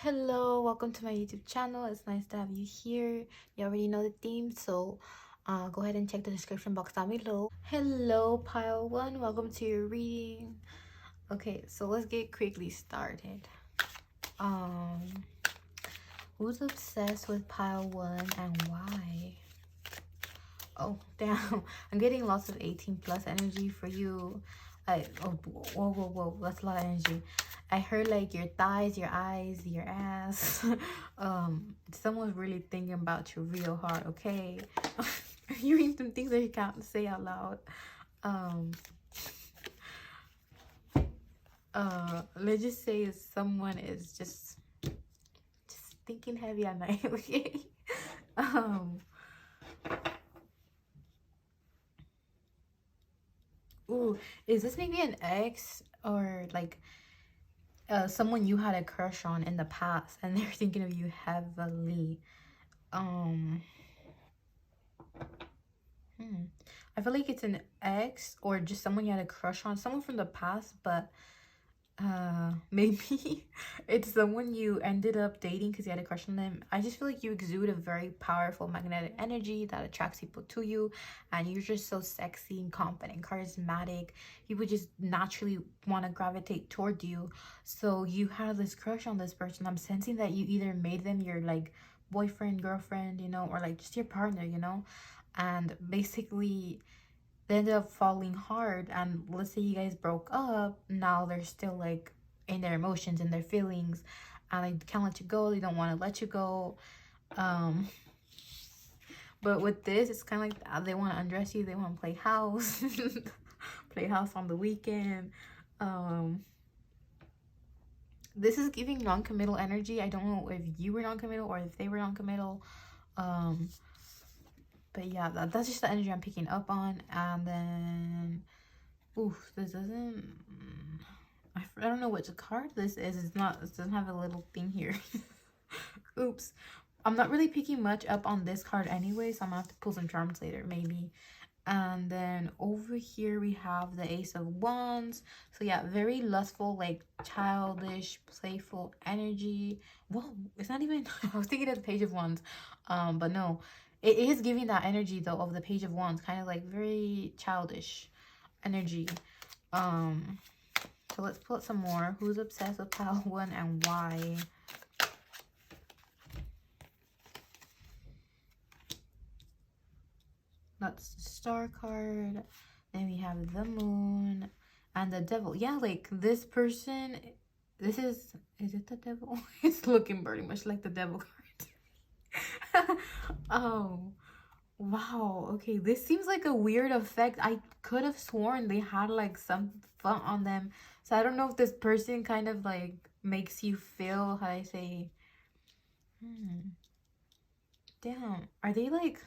Hello, welcome to my YouTube channel. It's nice to have you here. You already know the theme, so go ahead and check the description box down below. Hello, pile one. Welcome to your reading. Okay, so let's get quickly started. Who's obsessed with pile one and why? Oh, damn. I'm getting lots of 18 plus energy for you. Whoa. That's a lot of energy. I heard like your thighs, your eyes, your ass. Someone's really thinking about you real hard, okay? You're reading some things that you can't say out loud. Let's just say someone is just thinking heavy at night, okay? Ooh, is this maybe an ex or like someone you had a crush on in the past and they're thinking of you heavily? I feel like it's an ex or just someone you had a crush on, someone from the past, but maybe it's someone you ended up dating because you had a crush on them. I just feel like you exude a very powerful magnetic energy that attracts people to you, and you're just so sexy and confident, charismatic. You would just naturally want to gravitate toward you. So you had this crush on this person. I'm sensing that you either made them your like boyfriend, girlfriend, you know, or like just your partner, you know, and basically they ended up falling hard, and let's say you guys broke up. Now they're still like in their emotions and their feelings, and they can't let you go. They don't want to let you go. But with this, it's kind of like they want to undress you. They want to play house. Play house on the weekend. This is giving non-committal energy. I don't know if you were non-committal or if they were non-committal. But yeah, that's just the energy I'm picking up on. And then, oof, this doesn't, I don't know which card this is. It doesn't have a little thing here. Oops. I'm not really picking much up on this card anyway, so I'm gonna have to pull some charms later, maybe. And then over here we have the Ace of Wands. So yeah, very lustful, like childish, playful energy. Whoa, it's not even, I was thinking of the Page of Wands, but no. It is giving that energy though of the Page of Wands, kind of like very childish energy. So let's pull out some more. Who's obsessed with pile one and why? That's the Star card. Then we have the Moon and the Devil. Yeah, like this person, is it the Devil? It's looking pretty much like the Devil card. Oh, wow. Okay, this seems like a weird effect. I could have sworn they had like some fun on them. So I don't know if this person kind of like makes you feel, how I say, damn, are they like,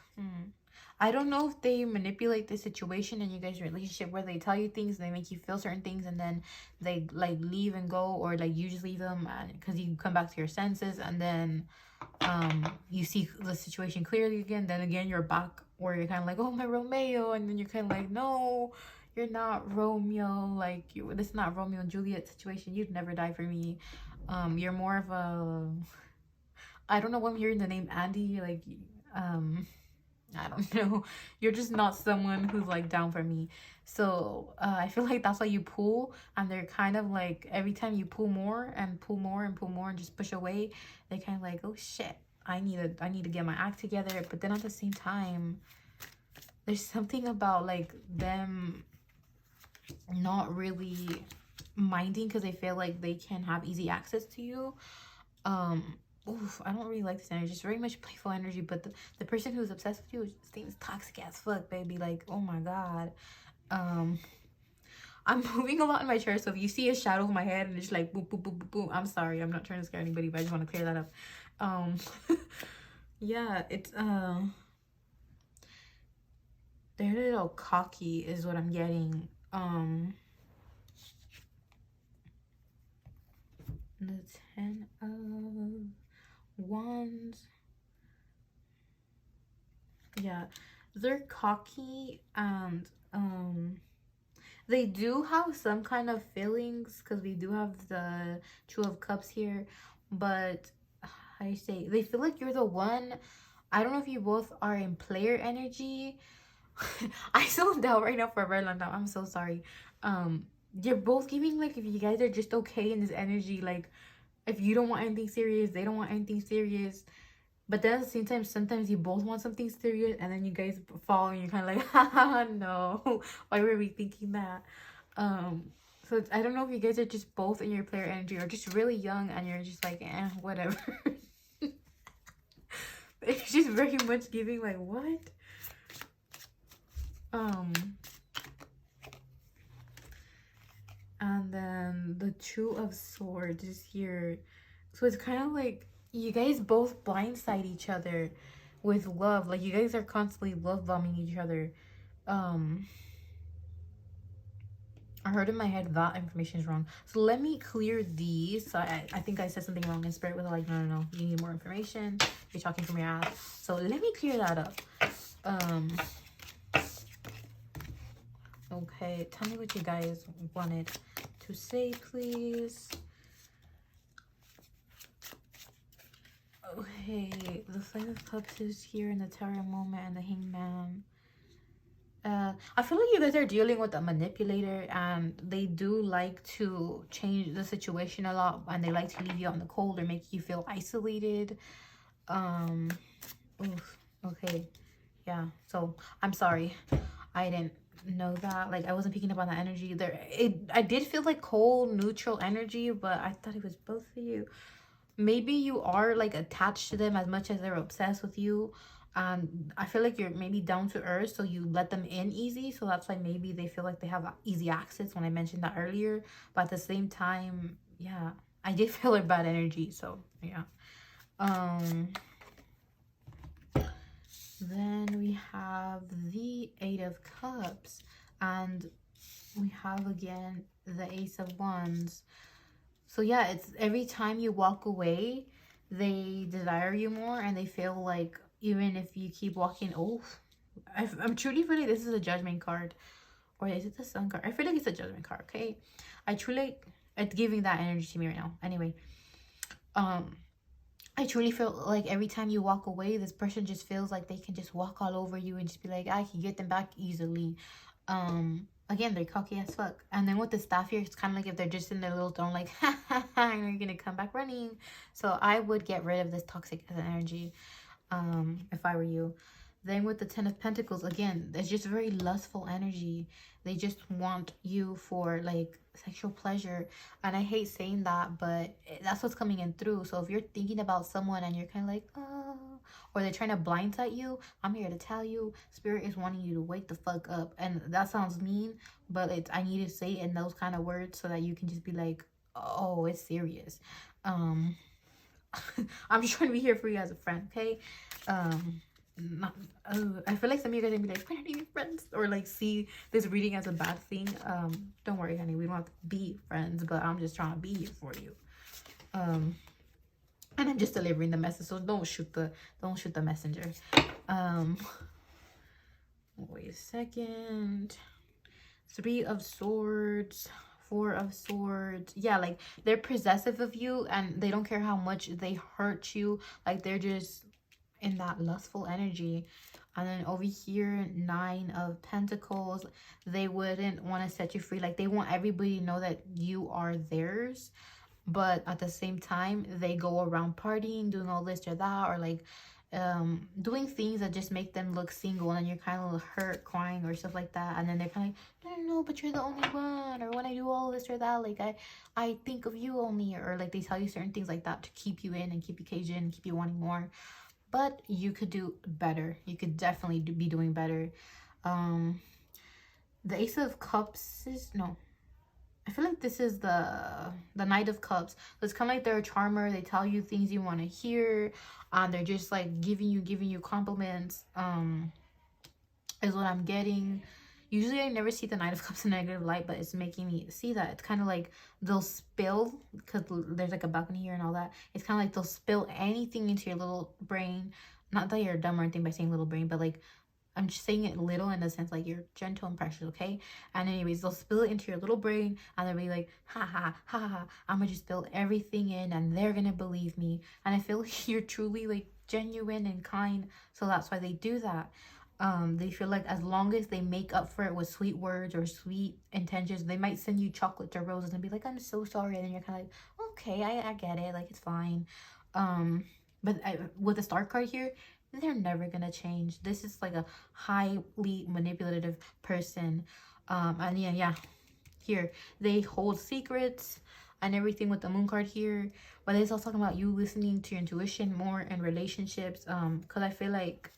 I don't know if they manipulate the situation in you guys' relationship where they tell you things, they make you feel certain things, and then they like leave and go, or like you just leave them because you come back to your senses, and then you see the situation clearly again. Then again you're back where you're kind of like, oh, my Romeo, and then you're kind of like, no, you're not Romeo. Like, this is not Romeo and Juliet situation. You'd never die for me. You're more of a, I don't know why I'm hearing the name Andy, like, I don't know. You're just not someone who's like down for me. So I feel like that's why you pull, and they're kind of like, every time you pull more and pull more and pull more and just push away, they kind of like, oh shit, I need to get my act together. But then at the same time, there's something about like them not really minding because they feel like they can have easy access to you. Oof, I don't really like this energy. It's very much playful energy, but the person who's obsessed with you seems toxic as fuck, baby. Like, oh my god. I'm moving a lot in my chair, so if you see a shadow of my head and it's like boop, boop, boop, boop, boop, I'm sorry. I'm not trying to scare anybody, but I just want to clear that up. Yeah, it's, they're a little cocky is what I'm getting. The 10 of Wands. Yeah, they're cocky, and they do have some kind of feelings because we do have the Two of Cups here, but how do you say, they feel like you're the one. I don't know if you both are in player energy. I zoned out right now for a very long time. I'm so sorry. You're both giving like if you guys are just okay in this energy, like if you don't want anything serious, they don't want anything serious. But then at the same time, sometimes you both want something serious, and then you guys fall, and you're kind of like, haha, no, why were we thinking that? So I don't know if you guys are just both in your player energy or just really young, and you're just like, whatever. It's just very much giving like, what? And then the Two of Swords is here. So it's kind of like you guys both blindside each other with love. Like you guys are constantly love bombing each other. I heard in my head that information is wrong. So let me clear these. So I think I said something wrong, and Spirit was like, no, you need more information. You're talking from your ass. So let me clear that up. Okay, tell me what you guys wanted to say, please. Okay, the Flame of Cups is here in the Tower moment and the Hangman. I feel like you guys are dealing with a manipulator, and they do like to change the situation a lot, and they like to leave you out in the cold or make you feel isolated. Oof, okay, yeah, so I'm sorry, I didn't know that. Like I wasn't picking up on that energy there. I did feel like cold neutral energy, but I thought it was both of you. Maybe you are like attached to them as much as they're obsessed with you. I feel like you're maybe down to earth, so you let them in easy, so that's why maybe they feel like they have easy access when I mentioned that earlier. But at the same time, yeah, I did feel like bad energy, so yeah. Then we have the Eight of Cups, and we have again the Ace of Wands. So yeah, it's every time you walk away, they desire you more, and they feel like even if you keep walking, I'm truly feeling this is a Judgment card. Or is it the Sun card? I feel like it's a Judgment card, okay? I truly, it's giving that energy to me right now. Anyway, I truly feel like every time you walk away, this person just feels like they can just walk all over you and just be like, I can get them back easily. Again, they're cocky as fuck. And then with the staff here, it's kind of like if they're just in their little throne, like, ha ha ha, and you're gonna come back running. So I would get rid of this toxic energy, if I were you. Then with the Ten of Pentacles, again, there's just very lustful energy. They just want you for like sexual pleasure. And I hate saying that, but that's what's coming in through. So if you're thinking about someone and you're kind of like, oh, or they're trying to blindside you, I'm here to tell you, Spirit is wanting you to wake the fuck up. And that sounds mean, but I need to say it in those kind of words so that you can just be like, oh, it's serious. I'm just trying to be here for you as a friend, okay? I feel like some of you guys are gonna be like, we're not even friends, or like see this reading as a bad thing. Don't worry, honey, we don't have to be friends, but I'm just trying to be here for you. And I'm just delivering the message, so don't shoot the messenger. Wait a second. Three of Swords, Four of Swords. Yeah, like they're possessive of you, and they don't care how much they hurt you. Like they're just in that lustful energy. And then over here, Nine of Pentacles. They wouldn't want to set you free. Like they want everybody to know that you are theirs, but at the same time they go around partying, doing all this or that, or like doing things that just make them look single, and you're kind of hurt, crying or stuff like that. And then they're kind of like, no, but you're the only one, or when I do all this or that, like I think of you only, or like they tell you certain things like that to keep you in and keep you caged in, keep you wanting more. But you could do better. You could definitely be doing better. The Ace of Cups is, no, I feel like this is the Knight of Cups. So it's kind of like they're a charmer. They tell you things you want to hear. They're just like giving you compliments. Is what I'm getting. Usually I never see the Knight of Cups in negative light, but it's making me see that. It's kind of like they'll spill, because there's like a balcony here and all that. It's kind of like they'll spill anything into your little brain. Not that you're dumb or anything by saying little brain, but like I'm just saying it little in the sense like you're gentle and precious, okay? And anyways, they'll spill it into your little brain and they'll be like, ha ha ha ha, I'm gonna just spill everything in and they're gonna believe me. And I feel like you're truly like genuine and kind, so that's why they do that. They feel like as long as they make up for it with sweet words or sweet intentions, they might send you chocolates or roses and be like, I'm so sorry, and then you're kind of like, okay, I get it, like it's fine. But with the star card here, they're never gonna change. This is like a highly manipulative person. And yeah, here they hold secrets and everything with the moon card here. But it's also talking about you listening to your intuition more in relationships. Because I feel like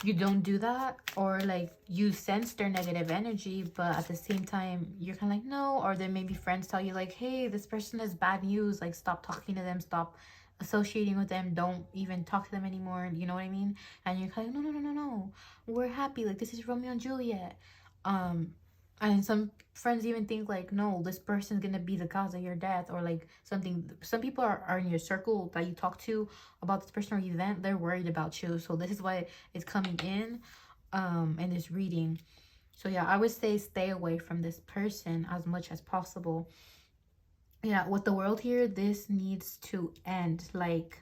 you don't do that, or like you sense their negative energy, but at the same time you're kind of like no. Or then maybe friends tell you like, hey, this person is bad news, like stop talking to them, stop associating with them, don't even talk to them anymore, you know what I mean? And you're kind of like, no, we're happy, like this is Romeo and Juliet. And some friends even think like, no, this person's gonna be the cause of your death, or like something. Some people are in your circle that you talk to about this person or event, they're worried about you. So this is why it's coming in this reading. So yeah, I would say stay away from this person as much as possible. Yeah, with the world here, this needs to end. Like,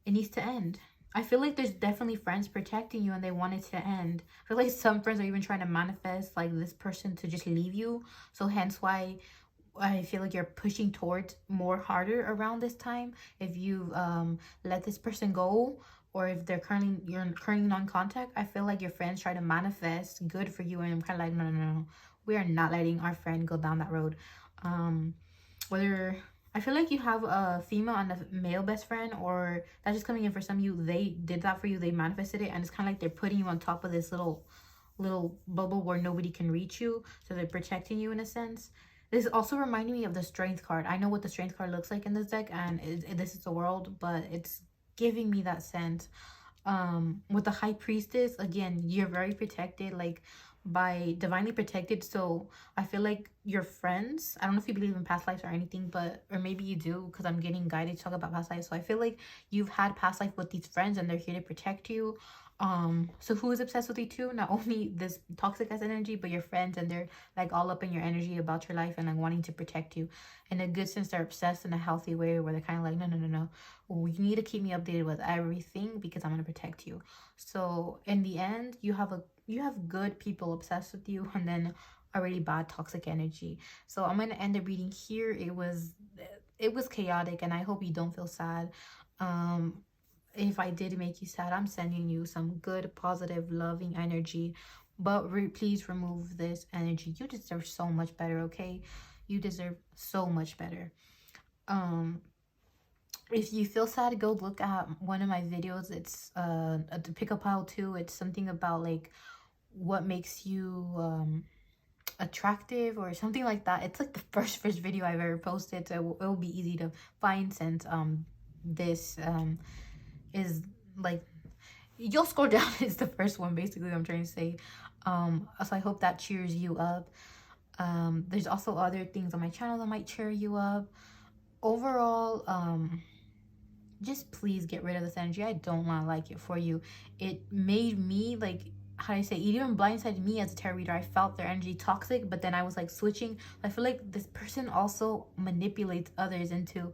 it needs to end. I feel like there's definitely friends protecting you and they want it to end. I feel like some friends are even trying to manifest like this person to just leave you. So hence why I feel like you're pushing towards more harder around this time. If you let this person go, or if you're currently non-contact, I feel like your friends try to manifest good for you, and I'm kind of like, no, we are not letting our friend go down that road. Whether I feel like you have a female and a male best friend, or that's just coming in for some of you. They did that for you, they manifested it, and it's kind of like they're putting you on top of this little bubble where nobody can reach you, so they're protecting you in a sense. This is also reminding me of the strength card. I know what the strength card looks like in this deck, and this is the world, but it's giving me that sense. With the high priestess, again, you're very protected, like by divinely protected. So I feel like your friends, I don't know if you believe in past lives or anything, but or maybe you do, because I'm getting guided to talk about past lives. So I feel like you've had past life with these friends and they're here to protect you. So who is obsessed with you too? Not only this toxic ass energy, but your friends, and they're like all up in your energy about your life and like wanting to protect you. In a good sense, they're obsessed in a healthy way where they're kind of like, no, well, you need to keep me updated with everything because I'm going to protect you. So in the end, you have good people obsessed with you, and then a really bad toxic energy. So I'm going to end the reading here. It was chaotic, and I hope you don't feel sad. If I did make you sad, I'm sending you some good, positive, loving energy. But please remove this energy. You deserve so much better, okay? You deserve so much better. If you feel sad, go look at one of my videos. It's the pick up pile 2. It's something about like what makes you attractive or something like that. It's like the first video I've ever posted, so it will be easy to find since this is like, you'll scroll down. It's the first one basically, what I'm trying to say. So I hope that cheers you up. There's also other things on my channel that might cheer you up. Overall, just please get rid of this energy. I don't want to like it for you. It made me like, how do I say, it even blindsided me as a tarot reader. I felt their energy toxic, but then I was like switching. I feel like this person also manipulates others into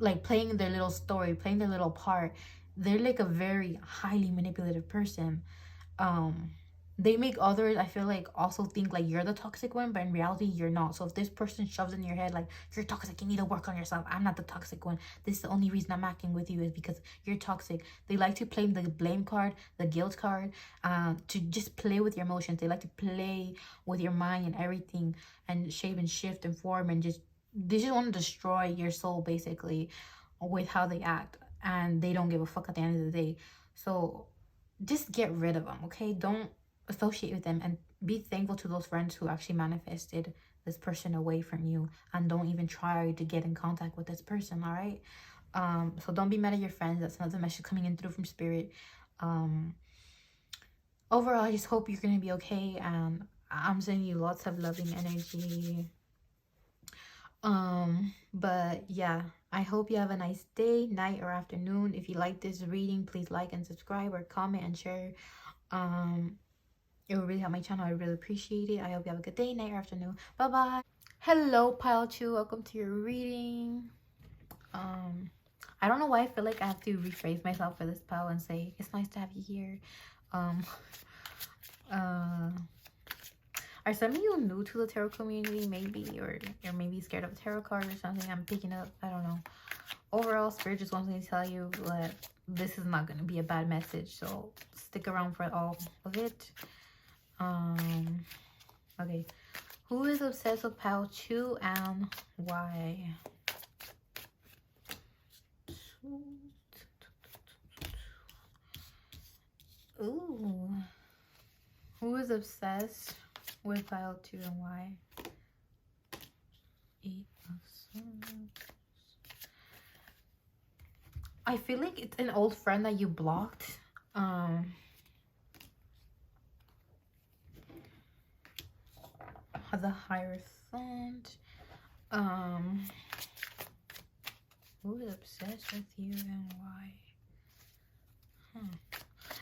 like playing their little story, playing their little part. They're like a very highly manipulative person. They make others, I feel like, also think like you're the toxic one, but in reality you're not. So if this person shoves in your head like, you're toxic, you need to work on yourself, I'm not the toxic one, this is the only reason I'm acting with you is because you're toxic. They like to play the blame card, the guilt card, to just play with your emotions. They like to play with your mind and everything, and shape and shift and form, and they just want to destroy your soul basically with how they act, and they don't give a fuck at the end of the day. So just get rid of them, okay? Don't associate with them, and be thankful to those friends who actually manifested this person away from you, and don't even try to get in contact with this person, all right? So don't be mad at your friends. That's another message coming in through from spirit. Overall, I just hope you're gonna be okay, and I'm sending you lots of loving energy. But yeah, I hope you have a nice day, night, or afternoon. If you like this reading, please like and subscribe or comment and share. It will really help my channel. I really appreciate it. I hope you have a good day, night, or afternoon. Bye bye. Hello, Pile 2. Welcome to your reading. I don't know why I feel like I have to rephrase myself for this pile and say it's nice to have you here. Um Are some of you new to the tarot community, maybe, or you're maybe scared of tarot cards or something? I'm picking up, I don't know. Overall, Spirit just wants me to tell you that this is not going to be a bad message, so stick around for all of it. Okay. Who is obsessed with pile 2 and why? Ooh. Who is obsessed with pile 2 and why? 8 of Swords. I feel like it's an old friend that you blocked. The Hierophant. Who is obsessed with you and why?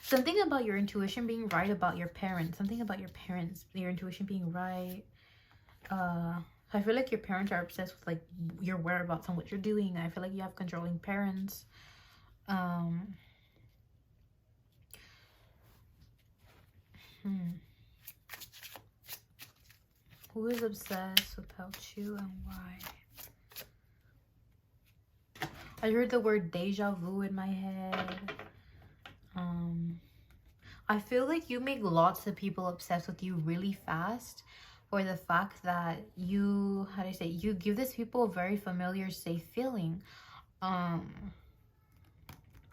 Something about your intuition being right about your parents. Something about your parents, your intuition being right. I feel like your parents are obsessed with like your whereabouts and what you're doing. I feel like you have controlling parents. Who is obsessed with you and why? I heard the word deja vu in my head. I feel like you make lots of people obsessed with you really fast for the fact that you, how do I say, you give these people a very familiar, safe feeling.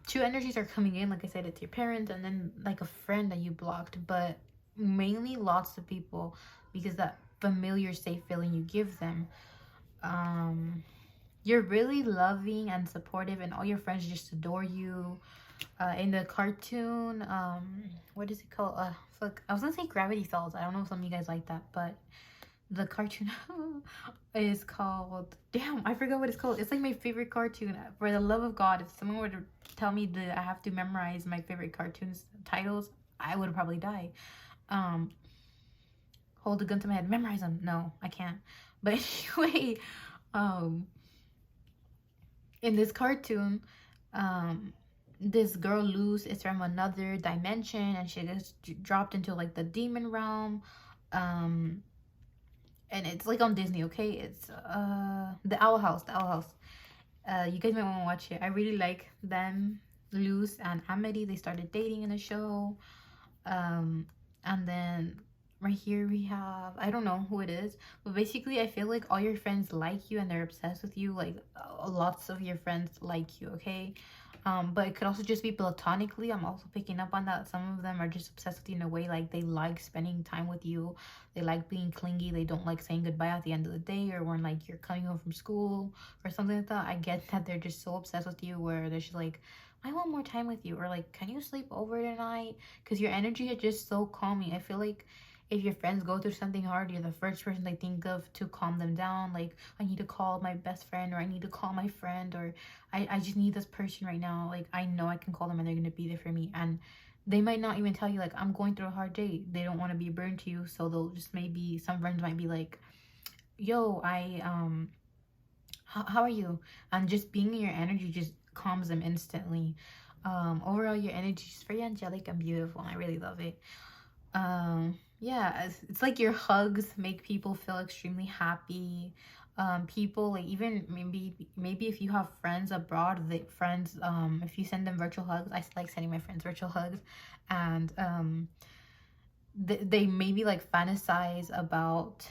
Two energies are coming in, like I said, it's your parents and then like a friend that you blocked, but mainly lots of people because that familiar, safe feeling you give them. You're really loving and supportive and all your friends just adore you. In the cartoon, what is it called? Fuck, I was gonna say Gravity Falls. I don't know if some of you guys like that, but the cartoon is called, damn, I forgot what it's called. It's like my favorite cartoon. For the love of God, if someone were to tell me that I have to memorize my favorite cartoons titles, I would probably die. Hold a gun to my head, memorize them. No, I can't. But anyway, in this cartoon, this girl Luz is from another dimension and she gets dropped into like the demon realm. And it's like on Disney, okay? It's the Owl House. You guys might want to watch it. I really like them, Luz and Amity. They started dating in the show. And then right here we have, I don't know who it is, but basically I feel like all your friends like you and they're obsessed with you. Like lots of your friends like you, okay? But it could also just be platonically. I'm also picking up on that. Some of them are just obsessed with you in a way, like they like spending time with you. They like being clingy. They don't like saying goodbye at the end of the day or when like you're coming home from school or something like that. I get that they're just so obsessed with you where they're just like, I want more time with you, or like, can you sleep over tonight? Because your energy is just so calming. I feel like if your friends go through something hard, you're the first person they think of to calm them down. Like, I need to call my best friend, or I need to call my friend, or I just need this person right now. Like, I know I can call them and they're going to be there for me. And they might not even tell you, like, I'm going through a hard day. They don't want to be burned to you. So they'll just maybe, some friends might be like, yo, how are you? And just being in your energy just calms them instantly. Overall, your energy is very angelic and beautiful, and I really love it. Yeah, it's like your hugs make people feel extremely happy. People, like, even maybe if you have friends abroad, if you send them virtual hugs, I like sending my friends virtual hugs, and they maybe like fantasize about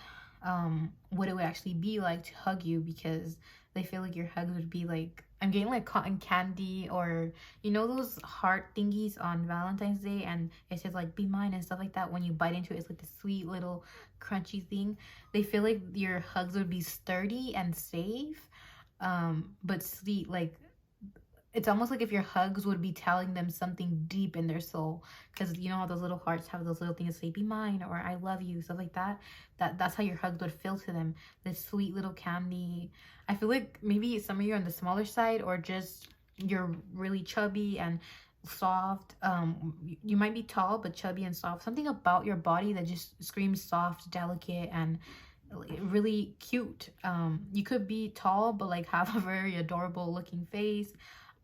what it would actually be like to hug you, because they feel like your hugs would be like, I'm getting like cotton candy, or you know those heart thingies on Valentine's Day, and it says like be mine and stuff like that. When you bite into it, it's like the sweet little crunchy thing. They feel like your hugs would be sturdy and safe, but sweet. Like it's almost like if your hugs would be telling them something deep in their soul, because you know how those little hearts have those little things that say "be mine" or "I love you," stuff like that. That's how your hugs would feel to them. This sweet little candy. I feel like maybe some of you are on the smaller side, or just you're really chubby and soft. You might be tall but chubby and soft. Something about your body that just screams soft, delicate, and really cute. You could be tall but like have a very adorable looking face.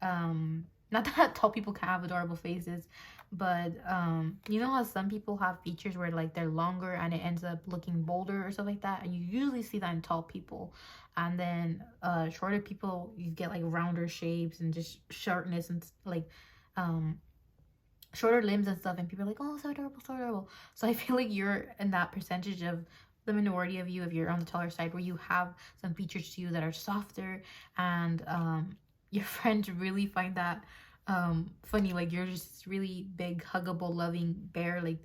Not that tall people can have adorable faces, but you know how some people have features where like they're longer and it ends up looking bolder or stuff like that, and you usually see that in tall people. And then shorter people, you get like rounder shapes and just shortness and like shorter limbs and stuff, and people are like, oh, so adorable, so adorable. So I feel like you're in that percentage of the minority of you, if you're on the taller side, where you have some features to you that are softer, and your friends really find that funny. Like, you're just really big, huggable, loving bear. Like,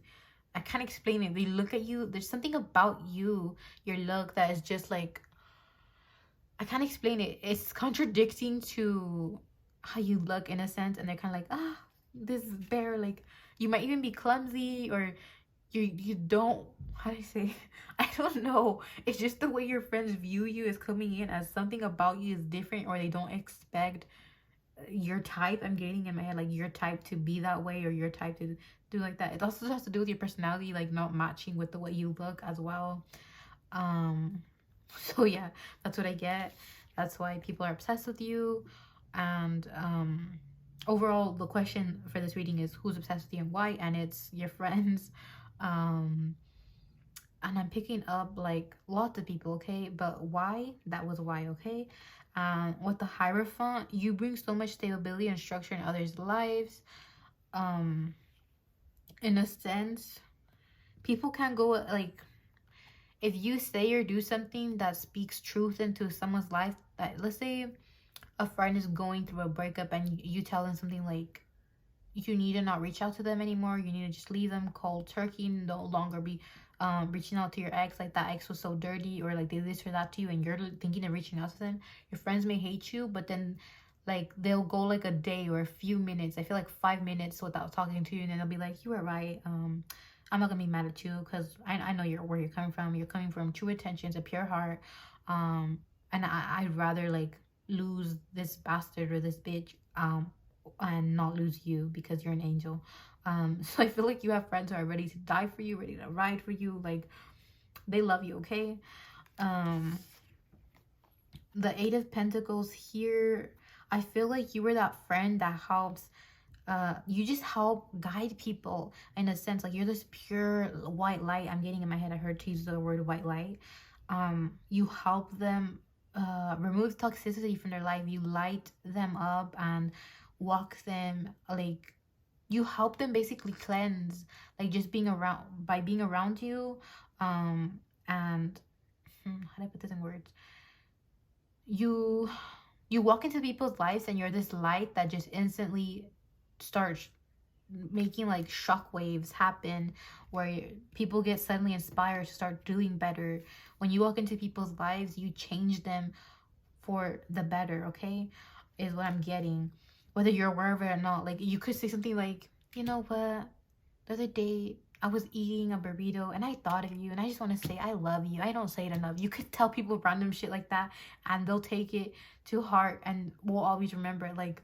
I can't explain it. They look at you, there's something about you, your look, that is just like, I can't explain it. It's contradicting to how you look in a sense, and they're kind of like, ah, this bear. Like, you might even be clumsy, or you don't, how do I say, I don't know. It's just the way your friends view you is coming in as something about you is different, or they don't expect your type. I'm getting in my head like your type to be that way, or your type to do like that. It also has to do with your personality, like not matching with the way you look as well. So yeah, that's what I get. That's why people are obsessed with you. And overall, the question for this reading is who's obsessed with you and why, and it's your friends. And I'm picking up like lots of people, okay? But why? That was why, okay? And with the Hierophant, you bring so much stability and structure in others' lives. In a sense, people can go like, if you say or do something that speaks truth into someone's life, that, let's say a friend is going through a breakup and you tell them something like, you need to not reach out to them anymore, you need to just leave them cold turkey, no longer be reaching out to your ex, like that ex was so dirty, or like they did this or that to you, and you're thinking of reaching out to them. Your friends may hate you, but then like they'll go like a day or a few minutes, I feel like 5 minutes, without talking to you, and then they'll be like, you were right, I'm not gonna be mad at you, because I know where you're coming from. You're coming from true intentions, a pure heart, and I'd rather like lose this bastard or this bitch and not lose you, because you're an angel. So I feel like you have friends who are ready to die for you, ready to ride for you. Like, they love you, okay? The Eight of Pentacles here, I feel like you were that friend that helps, you just help guide people in a sense. Like, you're this pure white light. I'm getting in my head, I heard to use the word white light. You help them remove toxicity from their life. You light them up and walk them, like, you help them basically cleanse, like, just being around, by being around you. And how do I put this in words? You walk into people's lives and you're this light that just instantly starts making like shock waves happen, where people get suddenly inspired to start doing better. When you walk into people's lives, you change them for the better, okay? Is what I'm getting, whether you're aware of it or not. Like, you could say something like, you know what, the other day I was eating a burrito and I thought of you, and I just want to say I love you. I don't say it enough. You could tell people random shit like that and they'll take it to heart and will always remember it. Like,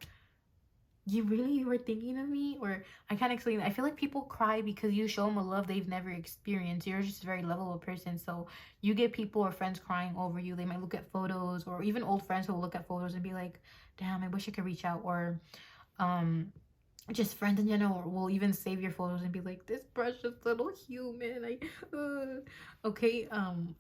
you really were thinking of me? Or, I can't explain it. I feel like people cry because you show them a love they've never experienced. You're just a very lovable person, so you get people or friends crying over you. They might look at photos, or even old friends who will look at photos and be like, damn, I wish I could reach out. Or just friends in general will even save your photos and be like, this precious little human, like, okay,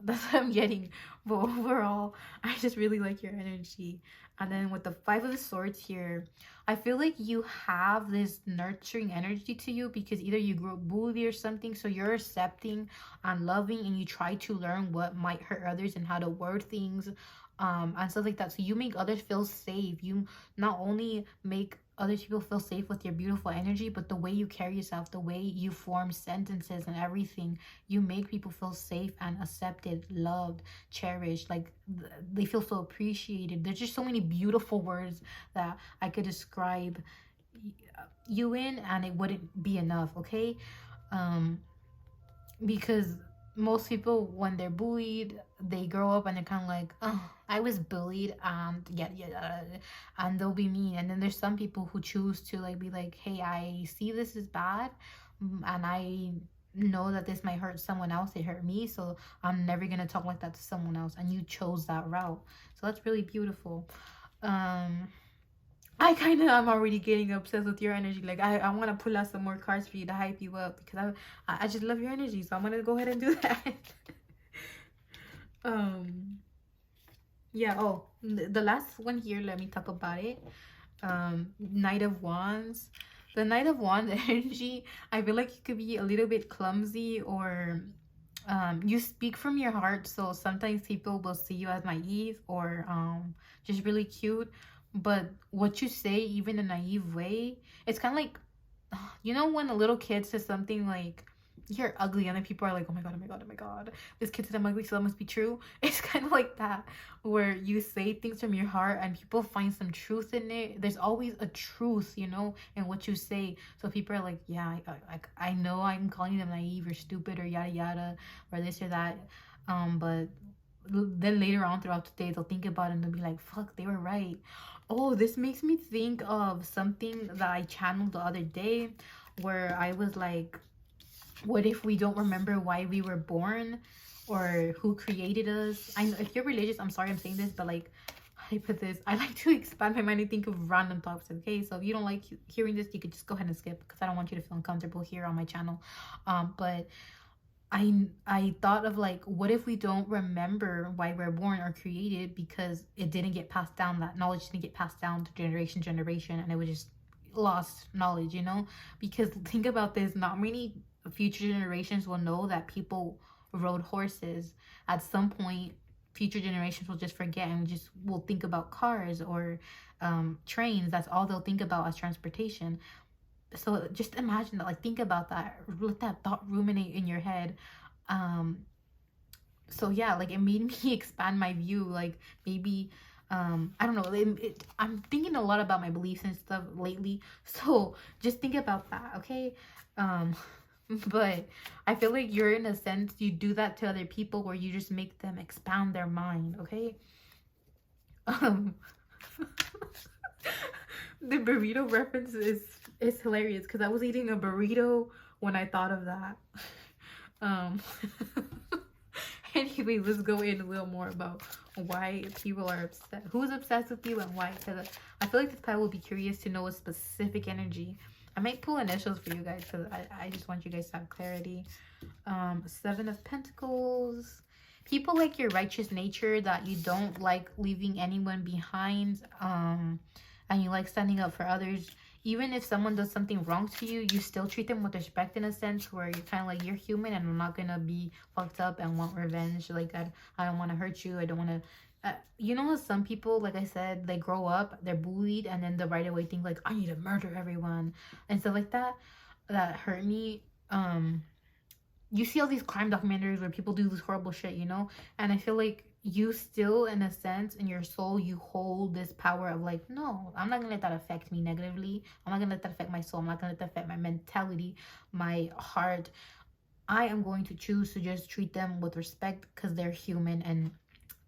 that's what I'm getting. But overall, I just really like your energy. And then with the Five of Swords here, I feel like you have this nurturing energy to you, because either you grew up bullied or something, so you're accepting and loving, and you try to learn what might hurt others and how to word things and stuff like that. So you make others feel safe. You not only make other people feel safe with your beautiful energy, but the way you carry yourself, the way you form sentences and everything, you make people feel safe and accepted, loved, cherished. Like they feel so appreciated. There's just so many beautiful words that I could describe you in, and it wouldn't be enough. Okay, because most people, when they're bullied, they grow up and they're kind of like, oh, I was bullied, and yeah, and they'll be mean. And then there's some people who choose to like be like, hey, I see this is bad, and I know that this might hurt someone else, it hurt me, so I'm never gonna talk like that to someone else. And you chose that route, so that's really beautiful. I'm already getting obsessed with your energy. Like I want to pull out some more cards for you to hype you up, because I just love your energy. So I'm gonna go ahead and do that. Yeah. Oh, the last one here. Let me talk about it. Knight of Wands. The Knight of Wands energy. I feel like you could be a little bit clumsy, or you speak from your heart. So sometimes people will see you as naive, or just really cute. But what you say, even in a naive way, it's kind of like, you know, when a little kid says something like, you're ugly, and then people are like, oh my god, oh my god, oh my god, this kid said I'm ugly, so that must be true. It's kind of like that, where you say things from your heart and people find some truth in it. There's always a truth, you know, in what you say. So people are like, yeah, I know I'm calling them naive or stupid or yada yada or this or that, but then later on throughout the day they'll think about it and they'll be like, fuck, they were right. Oh, this makes me think of something that I channeled the other day, where I was like, what if we don't remember why we were born, or who created us? I know if you're religious, I'm sorry I'm saying this, but like, I put this, I like to expand my mind and think of random topics. Okay, so if you don't like hearing this, you could just go ahead and skip, because I don't want you to feel uncomfortable here on my channel. But I thought of like, what if we don't remember why we're born or created, because it didn't get passed down, that knowledge didn't get passed down to generation, and it was just lost knowledge, you know? Because think about this, not many future generations will know that people rode horses. At some point, future generations will just forget and just will think about cars or trains. That's all they'll think about as transportation. So just imagine that, like, think about that, let that thought ruminate in your head. So yeah, like, it made me expand my view. Like, maybe I don't know, I'm thinking a lot about my beliefs and stuff lately, so just think about that, okay? But I feel like you're, in a sense, you do that to other people, where you just make them expand their mind, okay? The burrito reference is hilarious, because I was eating a burrito when I thought of that. Anyway, let's go in a little more about why people are upset. Who's obsessed with you and why? Because I feel like this pile will be curious to know a specific energy. I might pull initials for you guys, because I just want you guys to have clarity. 7 of Pentacles. People like your righteous nature, that you don't like leaving anyone behind, and you like standing up for others. Even if someone does something wrong to you, you still treat them with respect, in a sense, where you're kind of like, you're human and I'm not gonna be fucked up and want revenge. Like, I don't want to hurt you. I don't want to you know, some people, like I said, they grow up, they're bullied, and then they right away think like, I need to murder everyone and stuff like that. That hurt me. You see all these crime documentaries where people do this horrible shit, you know, and I feel like you still, in a sense, in your soul, you hold this power of like, no, I'm not gonna let that affect me negatively. I'm not gonna let that affect my soul. I'm not gonna let that affect my mentality, my heart. I am going to choose to just treat them with respect, because they're human, and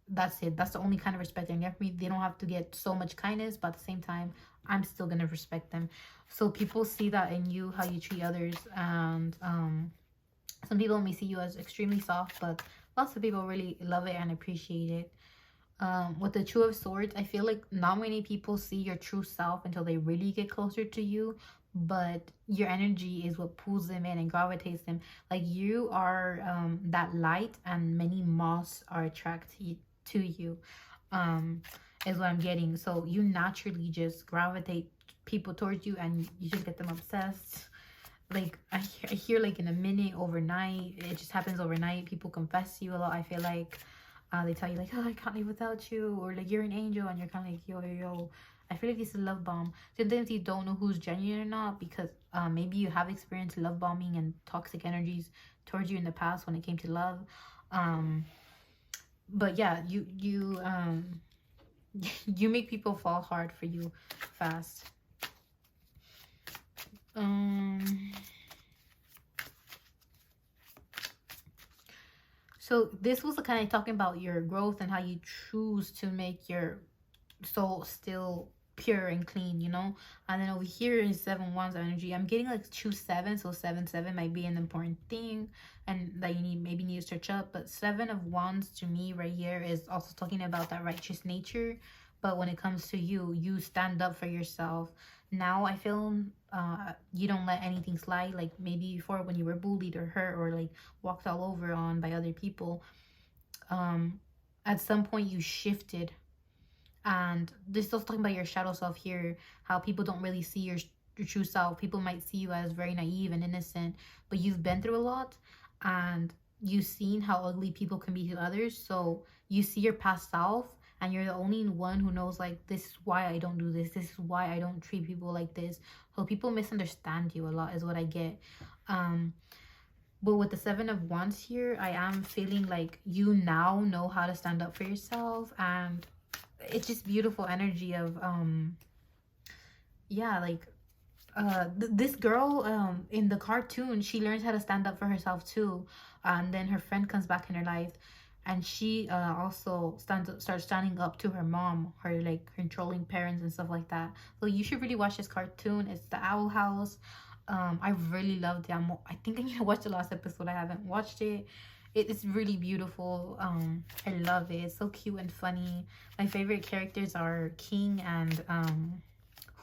that's it. That's the only kind of respect they get from me. They don't have to get so much kindness, but at the same time, I'm still gonna respect them. So people see that in you, how you treat others. And some people may see you as extremely soft, but lots of people really love it and appreciate it. With the Two of Swords, I feel like not many people see your true self until they really get closer to you, but your energy is what pulls them in and gravitates them. Like, you are that light, and many moths are attracted to you, is what I'm getting. So you naturally just gravitate people towards you, and you just get them obsessed. Like, I hear like in a minute, overnight, it just happens overnight. People confess to you a lot. I feel like they tell you like, oh, I can't live without you, or like, you're an angel, and you're kind of like, yo, I feel like it's a love bomb. Sometimes you don't know who's genuine or not, because maybe you have experienced love bombing and toxic energies towards you in the past when it came to love. But yeah, you you make people fall hard for you fast. So this was kind of talking about your growth and how you choose to make your soul still pure and clean, you know. And then over here is 7 wands energy. I'm getting like 2-7, so 7-7 might be an important thing and that you maybe need to search up. But 7 of wands to me right here is also talking about that righteous nature. But when it comes to you stand up for yourself. Now I feel you don't let anything slide, like maybe before when you were bullied or hurt or like walked all over on by other people. At some point you shifted. And this is also talking about your shadow self here, how people don't really see your true self. People might see you as very naive and innocent, but you've been through a lot and you've seen how ugly people can be to others. So you see your past self and you're the only one who knows, like, this is why I don't do this. This is why I don't treat people like this. So people misunderstand you a lot is what I get. But with the 7 of wands here, I am feeling like you now know how to stand up for yourself. And it's just beautiful energy of yeah, like this girl in the cartoon, she learns how to stand up for herself too, and then her friend comes back in her life and she also starts standing up to her mom, her like controlling parents and stuff like that. So you should really watch this cartoon. It's the Owl House. I really loved it. I think I need to watch the last episode. I haven't watched it. It's really beautiful. I love it. It's so cute and funny. My favorite characters are King and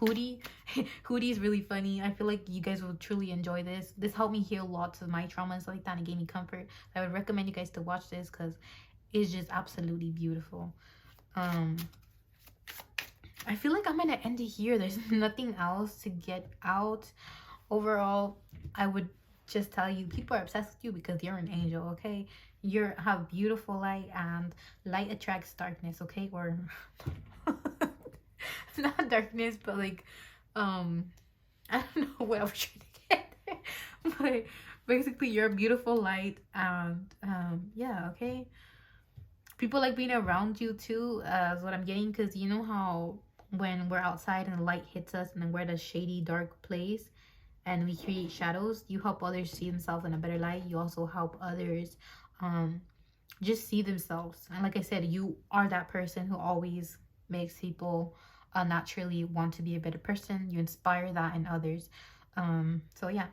Hootie. Hootie is really funny. I feel like you guys will truly enjoy this. This helped me heal lots of my trauma and stuff like that, and it gave me comfort. I would recommend you guys to watch this because it's just absolutely beautiful. I feel like I'm gonna end it here. There's nothing else to get out. Overall, I would just tell you, people are obsessed with you because you're an angel, okay? You have beautiful light, and light attracts darkness, okay? Or not darkness, but like I don't know what I was trying to get there. But basically you're a beautiful light, and yeah, okay? People like being around you too, is what I'm getting, because you know how when we're outside and the light hits us and then we're at a shady dark place and we create shadows, you help others see themselves in a better light. You also help others just see themselves. And like I said, you are that person who always makes people naturally want to be a better person. You inspire that in others. So yeah,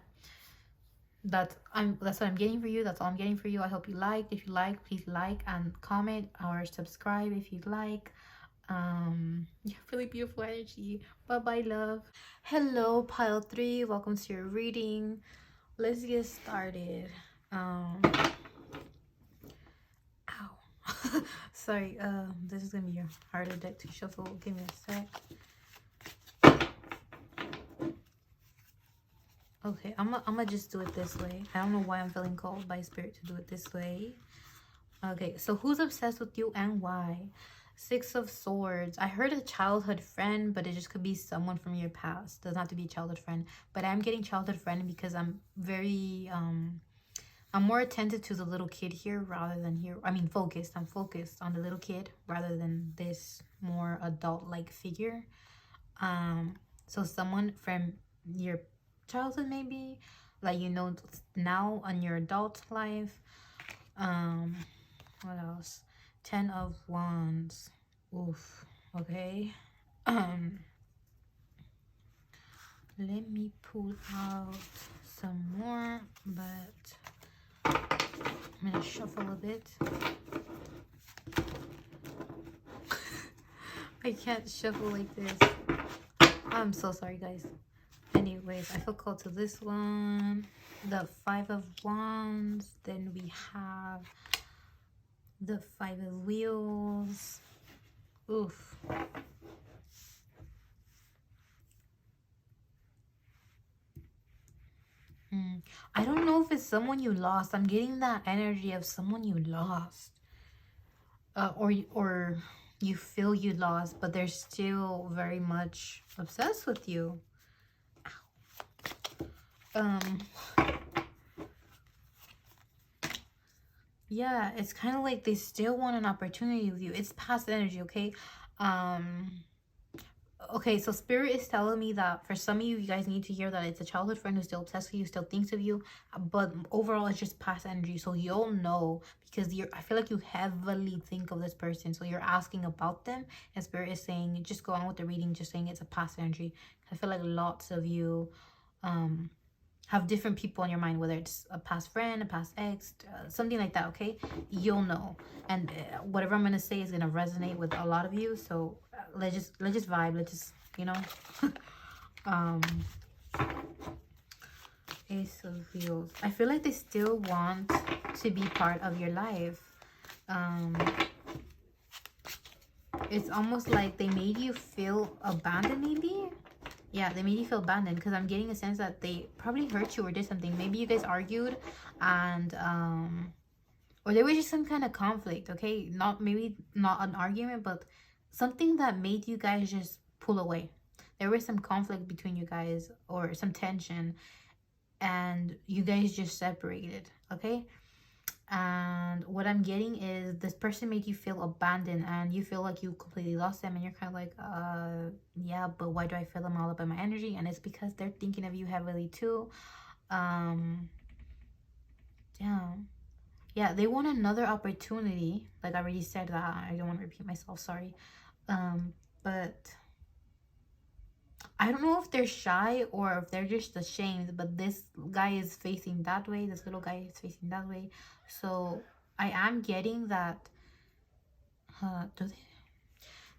that's what I'm getting for you. That's all I'm getting for you. I hope you liked. If you like, please like and comment or subscribe if you'd like. You have really beautiful energy. Bye bye, love. Hello, pile 3, welcome to your reading. Let's get started. Ow. Sorry, this is gonna be a harder deck to shuffle. Give me a sec. Okay, I'm gonna just do it this way. I don't know why I'm feeling called by spirit to do it this way. Okay, so who's obsessed with you and why? 6 of Swords. I heard a childhood friend, but it just could be someone from your past. Doesn't have to be a childhood friend. But I'm getting childhood friend because I'm very I'm more attentive to the little kid here rather than here. I mean, focused. I'm focused on the little kid rather than this more adult-like figure. So someone from your childhood, maybe, like, you know, now on your adult life. What else? 10 of Wands. Oof. Okay. Let me pull out some more, but I'm gonna shuffle a bit. I can't shuffle like this. I'm so sorry, guys. Anyways, I feel called to this one. The 5 of Wands. Then we have the 5 of Wheels. Oof. I don't know if it's someone you lost. I'm getting that energy of someone you lost. Or you feel you lost, but they're still very much obsessed with you. Yeah, it's kind of like they still want an opportunity with you. It's past energy, okay? Okay, so Spirit is telling me that for some of you, you guys need to hear that it's a childhood friend who's still obsessed with you, still thinks of you, but overall it's just past energy. So you'll know, because I feel like you heavily think of this person, so you're asking about them, and Spirit is saying just go on with the reading, just saying it's a past energy. I feel like lots of you have different people in your mind, whether it's a past friend, a past ex, something like that, okay? You'll know. And whatever I'm gonna say is gonna resonate with a lot of you, so let's just vibe, let's just, you know. Ace of Wheels. I feel like they still want to be part of your life. It's almost like they made you feel abandoned, maybe. Yeah, they made you feel abandoned, because I'm getting a sense that they probably hurt you or did something. Maybe you guys argued, and or there was just some kind of conflict, okay? Maybe not an argument, but something that made you guys just pull away. There was some conflict between you guys, or some tension, and you guys just separated, okay? And what I'm getting is this person made you feel abandoned, and you feel like you completely lost them, and you're kind of like, yeah, but why do I feel them all up in my energy? And it's because they're thinking of you heavily too. Yeah, they want another opportunity. Like I already said that, I don't want to repeat myself, sorry. But I don't know if they're shy or if they're just ashamed, but this guy is facing that way, this little guy is facing that way. So I am getting that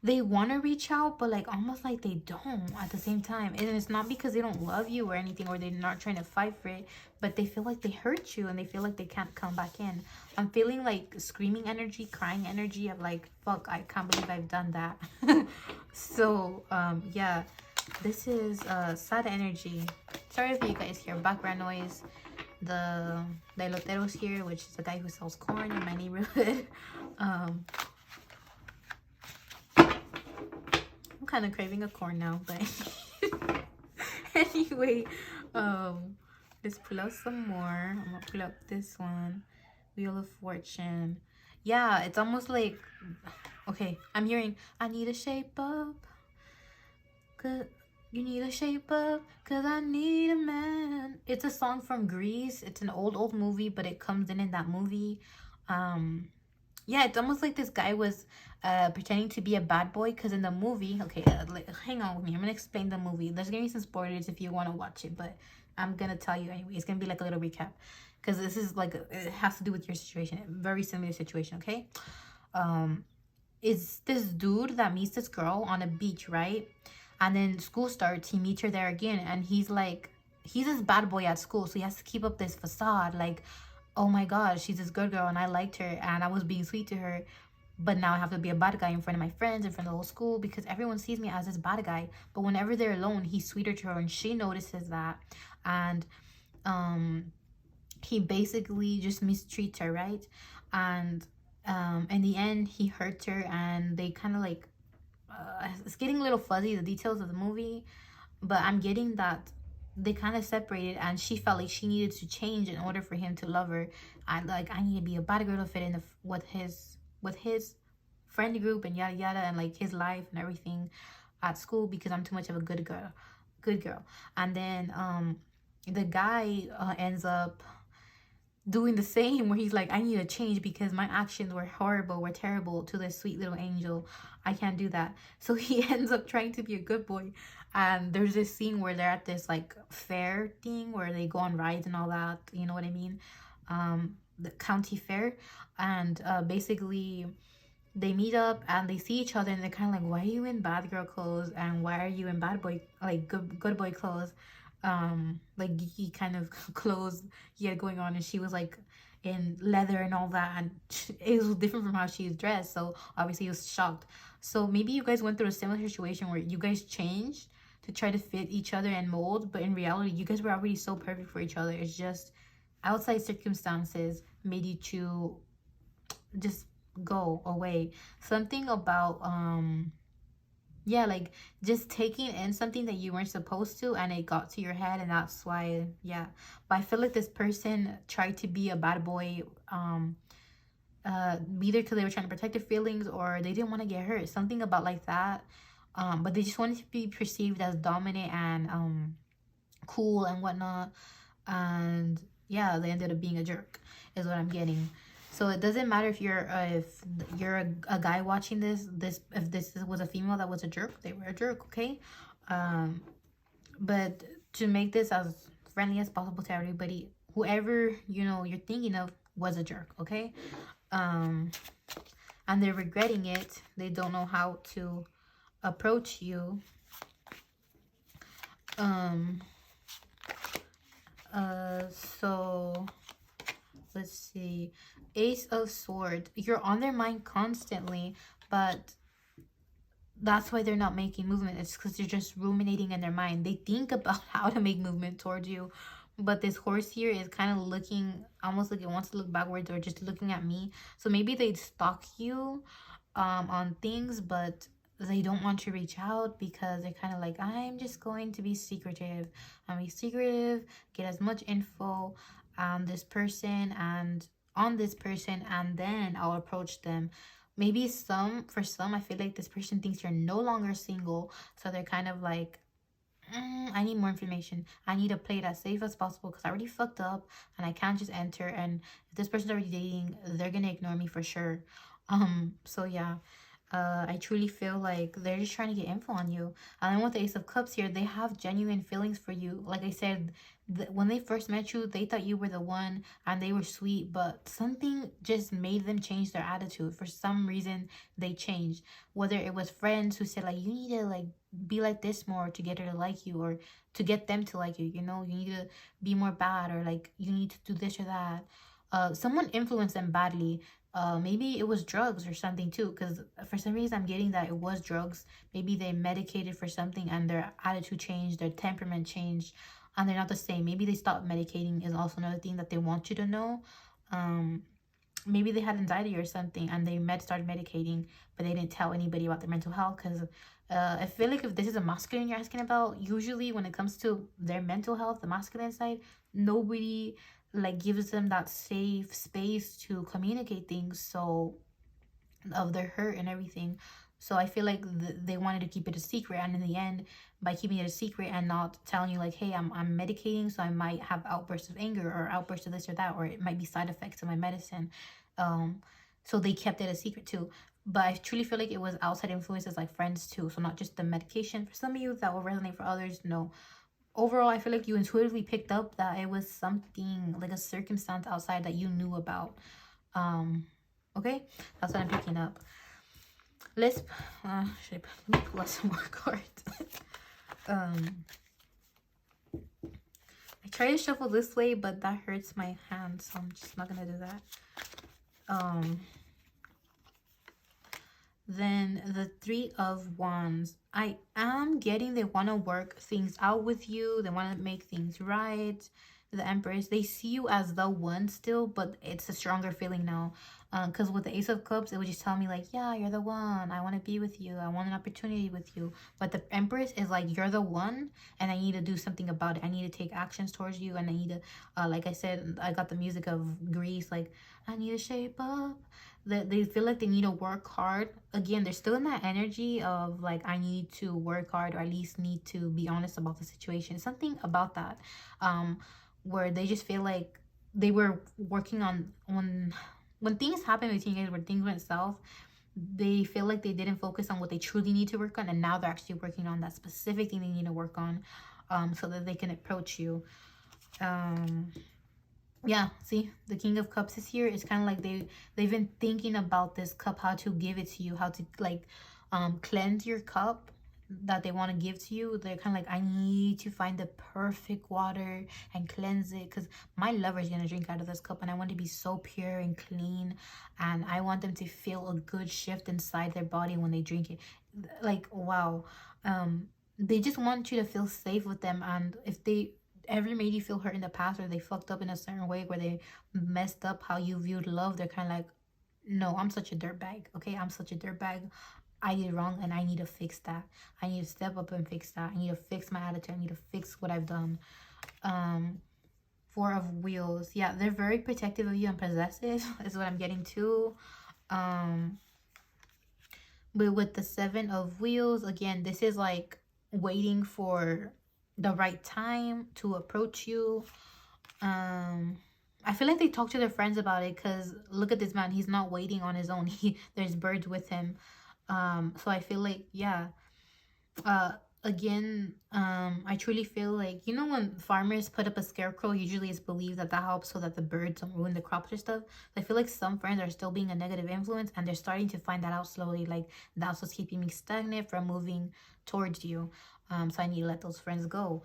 they want to reach out, but like almost like they don't at the same time. And it's not because they don't love you or anything, or they're not trying to fight for it, but they feel like they hurt you and they feel like they can't come back in. I'm feeling like screaming energy, crying energy of like, fuck, I can't believe I've done that. So yeah, this is sad energy. Sorry if you guys hear background noise. The Lelotero's here, which is the guy who sells corn in my neighborhood. I'm kind of craving a corn now, but anyway, let's pull out some more. I'm gonna pull out this one, Wheel of Fortune. Yeah, it's almost like, okay, I'm hearing, I need a shape up, cause you need a shape up, cause I need a man. It's a song from Grease. It's an old movie, but it comes in that movie. Yeah, it's almost like this guy was pretending to be a bad boy, because in the movie, okay, hang on with me, I'm gonna explain the movie. There's gonna be some spoilers if you want to watch it, but I'm gonna tell you anyway. It's gonna be like a little recap, because this is like, it has to do with your situation, very similar situation, okay? It's this dude that meets this girl on a beach, right? And then school starts, he meets her there again, and he's like, he's this bad boy at school, so he has to keep up this facade, like, oh my gosh, she's this good girl and I liked her and I was being sweet to her, but now I have to be a bad guy in front of my friends, in front of the whole school, because everyone sees me as this bad guy. But whenever they're alone, he's sweeter to her, and she notices that. And he basically just mistreats her, right? And in the end, he hurts her, and they kind of like, it's getting a little fuzzy, the details of the movie, but I'm getting that they kind of separated, and she felt like she needed to change in order for him to love her. I need to be a bad girl to fit in with his friend group and yada yada, and like his life and everything at school, because I'm too much of a good girl. And then the guy ends up doing the same, where he's like, I need to change because my actions were horrible, were terrible to this sweet little angel. I can't do that. So he ends up trying to be a good boy. And there's this scene where they're at this like fair thing where they go on rides and all that, you know what I mean? The county fair. And basically they meet up and they see each other, and they're kind of like, why are you in bad girl clothes and why are you in bad boy, like good boy clothes? Like geeky kind of clothes he had going on, and she was like in leather and all that, and it was different from how she was dressed, so obviously he was shocked. So maybe you guys went through a similar situation where you guys changed to try to fit each other and mold, but in reality you guys were already so perfect for each other. It's just outside circumstances made you to just go away. Something about yeah, like just taking in something that you weren't supposed to, and it got to your head, and that's why. Yeah, but I feel like this person tried to be a bad boy, either because they were trying to protect their feelings or they didn't want to get hurt, something about like that. But they just wanted to be perceived as dominant and cool and whatnot, and yeah, they ended up being a jerk is what I'm getting. So it doesn't matter if you're a guy watching this if this was a female that was a jerk, they were a jerk, okay? But to make this as friendly as possible to everybody, whoever you know you're thinking of was a jerk, okay? And they're regretting it. They don't know how to approach you. So let's see. Ace of Swords. You're on their mind constantly, but that's why they're not making movement. It's because they're just ruminating in their mind. They think about how to make movement towards you, but this horse here is kind of looking almost like it wants to look backwards or just looking at me. So maybe they'd stalk you on things, but they don't want to reach out because they're kind of like, I'm just going to be secretive. I'm be secretive, get as much info on this person and then I'll approach them. Maybe for some, I feel like this person thinks you're no longer single, so they're kind of like, I need more information. I need to play it as safe as possible because I already fucked up and I can't just enter. And if this person's already dating, they're gonna ignore me for sure. So yeah, I truly feel like they're just trying to get info on you. And then with the Ace of Cups here, they have genuine feelings for you. Like I said, when they first met you, they thought you were the one and they were sweet, but something just made them change their attitude. For some reason, they changed. Whether it was friends who said like, you need to like be like this more to get her to like you, or to get them to like you, you know, you need to be more bad, or like you need to do this or that. Someone influenced them badly. Maybe it was drugs or something too, because for some reason I'm getting that it was drugs. Maybe they medicated for something and their attitude changed, their temperament changed, and they're not the same. Maybe they stopped medicating is also another thing that they want you to know. Maybe they had anxiety or something and they started medicating, but they didn't tell anybody about their mental health. Because I feel like if this is a masculine you're asking about, usually when it comes to their mental health, the masculine side, nobody like gives them that safe space to communicate things, so of their hurt and everything. So I feel like they wanted to keep it a secret, and in the end, by keeping it a secret and not telling you like, hey, I'm medicating, so I might have outbursts of anger or outbursts of this or that, or it might be side effects of my medicine. So they kept it a secret too. But I truly feel like it was outside influences like friends too, so not just the medication. For some of you that will resonate, for others no. Overall, I feel like you intuitively picked up that it was something like a circumstance outside that you knew about. Okay, that's what I'm picking up. Let's let me pull out some more cards. I try to shuffle this way, but that hurts my hand, so I'm just not gonna do that. Then the Three of Wands. I am getting they want to work things out with you. They want to make things right. The Empress, they see you as the one still, but it's a stronger feeling now. Because with the Ace of Cups, it would just tell me like, yeah, you're the one. I want to be with you. I want an opportunity with you. But the Empress is like, you're the one, and I need to do something about it. I need to take actions towards you, and I need to, like I said, I got the music of Grease, like, I need to shape up. They feel like they need to work hard. Again, they're still in that energy of like, I need to work hard, or at least need to be honest about the situation. Something about that, where they just feel like they were working on when things happen between you guys, where things went south, they feel like they didn't focus on what they truly need to work on, and now they're actually working on that specific thing they need to work on, so that they can approach you. Yeah, see, the King of Cups is here. It's kind of like they've been thinking about this cup, how to give it to you, how to like cleanse your cup that they want to give to you. They're kind of like, I need to find the perfect water and cleanse it, because my lover is gonna drink out of this cup, and I want to be so pure and clean, and I want them to feel a good shift inside their body when they drink it. Like, wow. They just want you to feel safe with them, and if they ever made you feel hurt in the past, or they fucked up in a certain way where they messed up how you viewed love, they're kind of like, no, I'm such a dirtbag. Okay, I'm such a dirtbag. I did wrong and I need to fix that. I need to step up and fix that. I need to fix my attitude. I need to fix what I've done. Four of Wheels. Yeah, they're very protective of you and possessive is what I'm getting to. But with the Seven of Wheels, again, this is like waiting for the right time to approach you. I feel like they talk to their friends about it, because look at this man. He's not waiting on his own. There's birds with him. So I feel like, yeah. Again, I truly feel like, you know, when farmers put up a scarecrow, usually it's believed that that helps so that the birds don't ruin the crops or stuff. I feel like some friends are still being a negative influence, and they're starting to find that out slowly. Like, that's what's keeping me stagnant from moving towards you. So I need to let those friends go.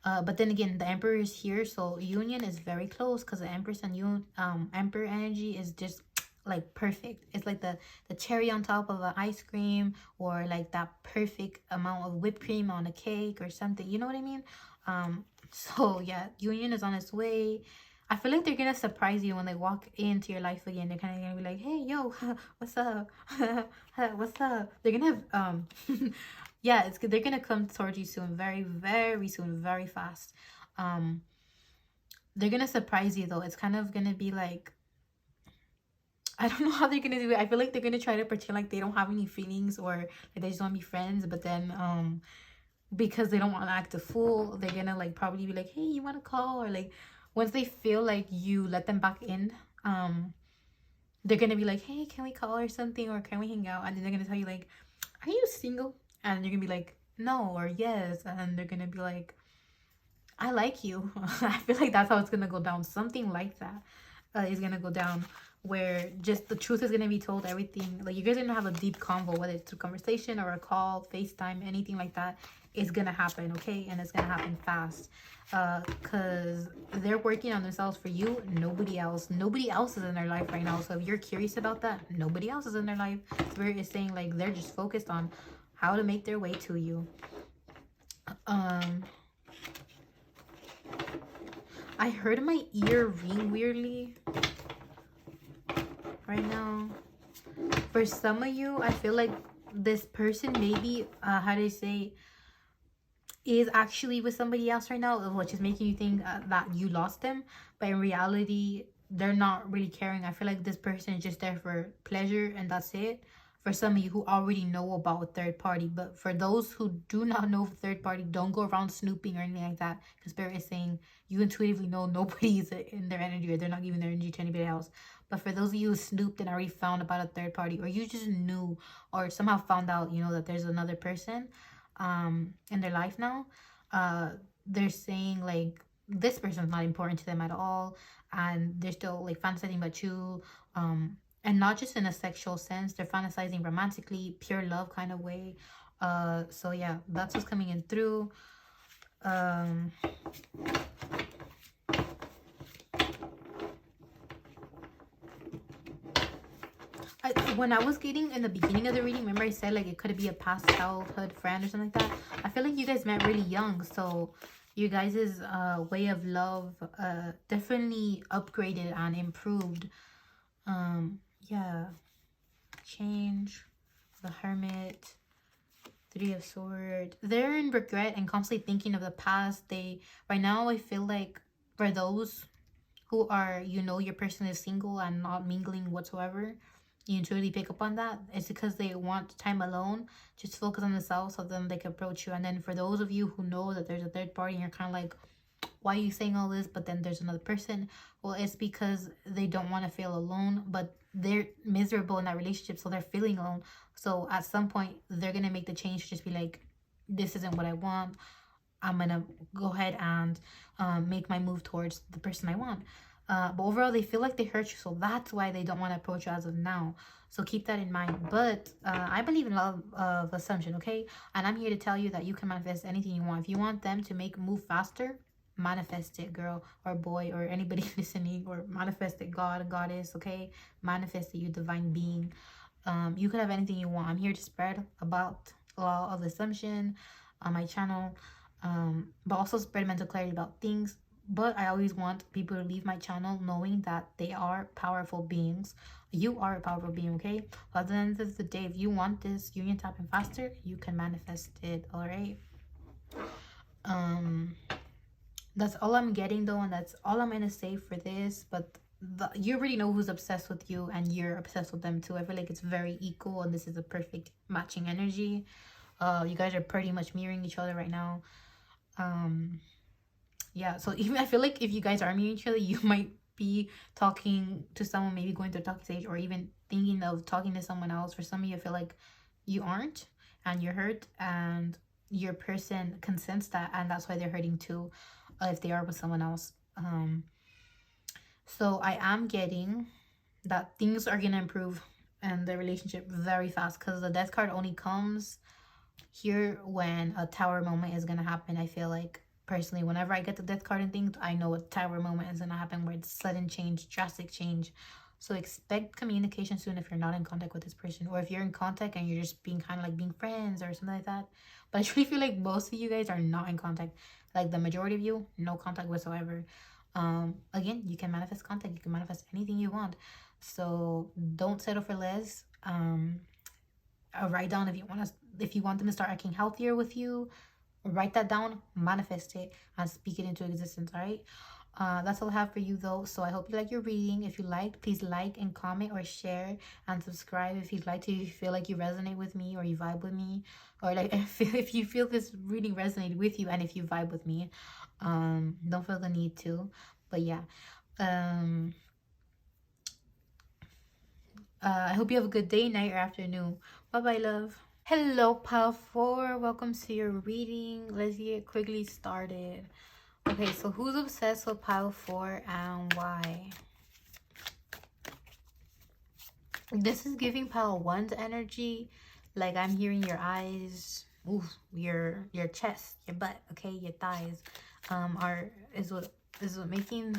But then again, the Emperor is here, so union is very close, because the Empress and you, Emperor energy is just like perfect. It's like the cherry on top of an ice cream, or like that perfect amount of whipped cream on a cake or something, you know what I mean? So yeah, union is on its way. I feel like they're gonna surprise you when they walk into your life again. They're kind of gonna be like, hey, yo, what's up? What's up? They're gonna have yeah, they're gonna come towards you soon, very, very soon, very fast. They're gonna surprise you though. It's kind of gonna be like, I don't know how they're gonna do it. I feel like they're gonna try to pretend like they don't have any feelings, or like they just want to be friends. But then, because they don't want to act a fool, they're gonna like probably be like, "Hey, you want to call?" Or like, once they feel like you let them back in, they're gonna be like, "Hey, can we call or something, or can we hang out?" And then they're gonna tell you like, "Are you single?" And you're gonna be like, "No," or "Yes," and they're gonna be like, "I like you." I feel like that's how it's gonna go down. Something like that is gonna go down, where just the truth is gonna be told. Everything, like, you guys are gonna have a deep convo, whether it's through conversation or a call, FaceTime, anything like that. It's gonna happen, okay? And it's gonna happen fast, because they're working on themselves for you. Nobody else is in their life right now. So if you're curious about that, nobody else is in their life. Spirit is saying like they're just focused on how to make their way to you. I heard my ear ring weirdly right now. For some of you, I feel like this person maybe, how do you say, is actually with somebody else right now, which is making you think that you lost them. But in reality, they're not really caring. I feel like this person is just there for pleasure, and that's it. For some of you who already know about third party. But for those who do not know third party, don't go around snooping or anything like that, because Spirit is saying you intuitively know nobody's in their energy, or they're not giving their energy to anybody else. But for those of you who snooped and already found about a third party, or you just knew or somehow found out, you know, that there's another person in their life now, they're saying like this person's not important to them at all, and they're still like fantasizing about you, and not just in a sexual sense. They're fantasizing romantically, pure love kind of way. So yeah, that's what's coming in through. When I was getting in the beginning of the reading, remember I said like it could be a past childhood friend or something like that. I feel like you guys met really young, so you guys' way of love definitely upgraded and improved. Yeah, change, the Hermit, Three of Swords. They're in regret and constantly thinking of the past. Right now, I feel like for those who are, you know, your person is single and not mingling whatsoever, you intuitively pick up on that. It's because they want time alone, just focus on themselves, so then they can approach you. And then for those of you who know that there's a third party and you're kind of like, why are you saying all this, but then there's another person? Well, it's because they don't want to feel alone, but they're miserable in that relationship, so they're feeling alone. So at some point they're gonna make the change to just be like, this isn't what I want. I'm gonna go ahead and make my move towards the person I want. But overall, they feel like they hurt you, so that's why they don't want to approach you as of now. So keep that in mind. But I believe in law of assumption, okay? And I'm here to tell you that you can manifest anything you want. If you want them to move faster, manifest it, girl or boy or anybody listening, or manifest it, God, goddess, okay? Manifest it, you divine being. You could have anything you want. I'm here to spread about law of assumption on my channel, but also spread mental clarity about things. But I always want people to leave my channel knowing that they are powerful beings. You are a powerful being, okay? So at the end of the day, if you want this union to happen faster, you can manifest it, all right? That's all I'm getting though, and that's all I'm gonna say for this. But you already know who's obsessed with you, and you're obsessed with them too. I feel like it's very equal, and this is a perfect matching energy. You guys are pretty much mirroring each other right now. Yeah, so even I feel like if you guys are mirroring each other, you might be talking to someone, maybe going through a talking stage, or even thinking of talking to someone else. For some of you, I feel like you aren't, and you're hurt, and your person can sense that, and that's why they're hurting too, if they are with someone else. So I am getting that things are gonna improve in the relationship very fast, because the death card only comes here when a tower moment is gonna happen. I feel like personally, whenever I get the death card and things, I know a tower moment is gonna happen, where it's sudden change, drastic change. So expect communication soon if you're not in contact with this person, or if you're in contact and you're just being kind of like being friends or something like that. But I truly feel like most of you guys are not in contact. Like the majority of you, no contact whatsoever. Again, you can manifest contact, you can manifest anything you want, so don't settle for less. Write down if you want them to start acting healthier with you. Write that down, manifest it, and speak it into existence. All right, that's all I have for you though. So I hope you like your reading. If you liked, please like and comment or share and subscribe if you'd like to. If you feel like you resonate with me or you vibe with me, or like if you feel this reading resonated with you, and if you vibe with me, don't feel the need to. But yeah, I hope you have a good day, night, or afternoon. Bye bye, love. Hello, pile 4. Welcome to your reading. Let's get quickly started. Okay, so who's obsessed with pile 4 and why? This is giving pile 1's energy. Like I'm hearing your eyes, ooh, your chest, your butt, okay, your thighs, is what making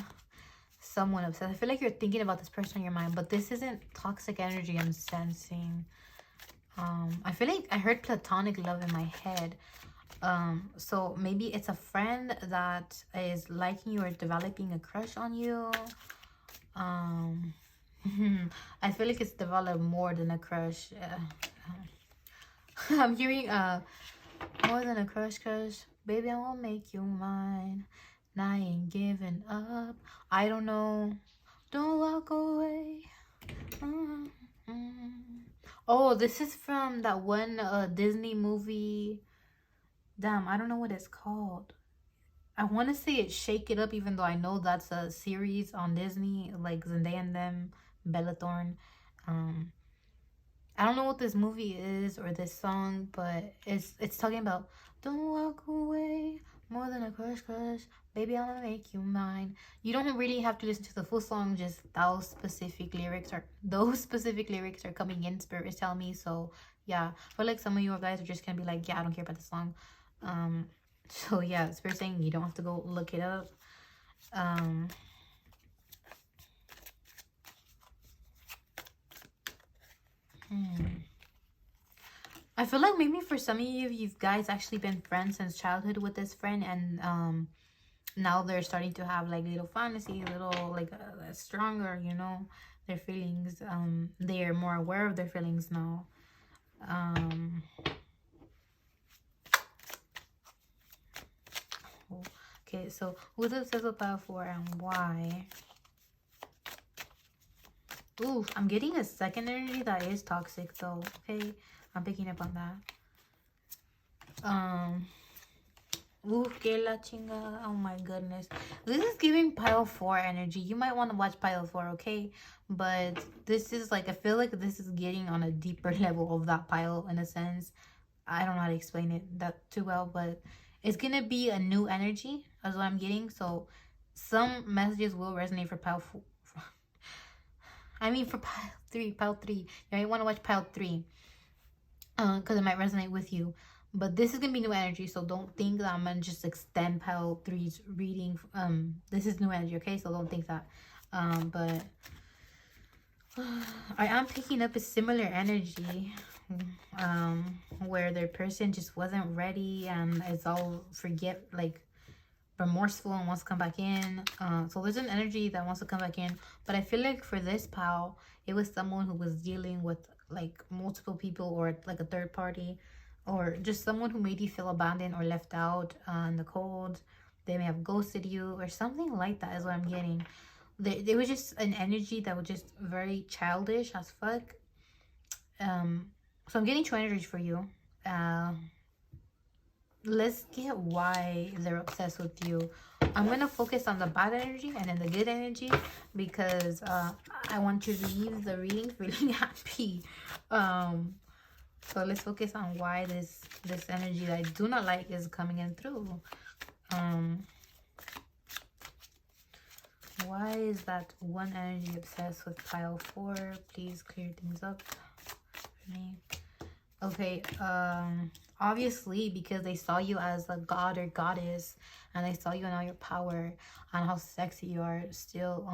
someone obsessed. I feel like you're thinking about this person in your mind, but this isn't toxic energy I'm sensing. I feel like I heard platonic love in my head. So maybe it's a friend that is liking you or developing a crush on you. I feel like it's developed more than a crush. I'm hearing more than a crush. Baby, I won't make you mine. And I ain't giving up. I don't know. Don't walk away. Oh, this is from that one Disney movie. Damn, I don't know what it's called. I want to say it's Shake It Up, even though I know that's a series on Disney, like Zendaya and them, Bella Thorne. I don't know what this movie is or this song, but it's talking about don't walk away, more than a crush. Baby, I'm gonna make you mine. You don't really have to listen to the full song, just those specific lyrics are coming in. Spirit is telling me. So yeah, I feel like some of you guys are just gonna be like, yeah, I don't care about the song. So yeah, Spirit saying you don't have to go look it up. I feel like maybe for some of you guys actually been friends since childhood with this friend, and now they're starting to have like little fantasy, little like stronger, you know, their feelings. They're more aware of their feelings now. Okay, so who's obsessed with power 4 and why? Ooh, I'm getting a second energy that is toxic though. Okay, I'm picking up on that. Ooh, que la chinga. Oh my goodness. This is giving pile 4 energy. You might want to watch pile 4, okay? But this is like, I feel like this is getting on a deeper level of that pile in a sense. I don't know how to explain it that too well, but it's gonna be a new energy as what I'm getting. So some messages will resonate for pile 4. I mean for pile 3. You might want to watch pile 3. Because it might resonate with you. But this is gonna be new energy, so don't think that I'm gonna just extend pile 3's reading. This is new energy, okay? So don't think that. But I am picking up a similar energy, where their person just wasn't ready, and it's all remorseful and wants to come back in. So there's an energy that wants to come back in. But I feel like for this pal, it was someone who was dealing with like multiple people, or like a third party, or just someone who made you feel abandoned or left out in the cold. They may have ghosted you or something like that is what I'm getting. There was just an energy that was just very childish as fuck. So I'm getting two energies for you. Let's get why they're obsessed with you. I'm gonna focus on the bad energy and then the good energy, because I want you to leave the reading feeling happy. So let's focus on why this energy that I do not like is coming in through. Why is that one energy obsessed with pile 4? Please clear things up for me. Okay, obviously because they saw you as a god or goddess, and they saw you in all your power and how sexy you are still.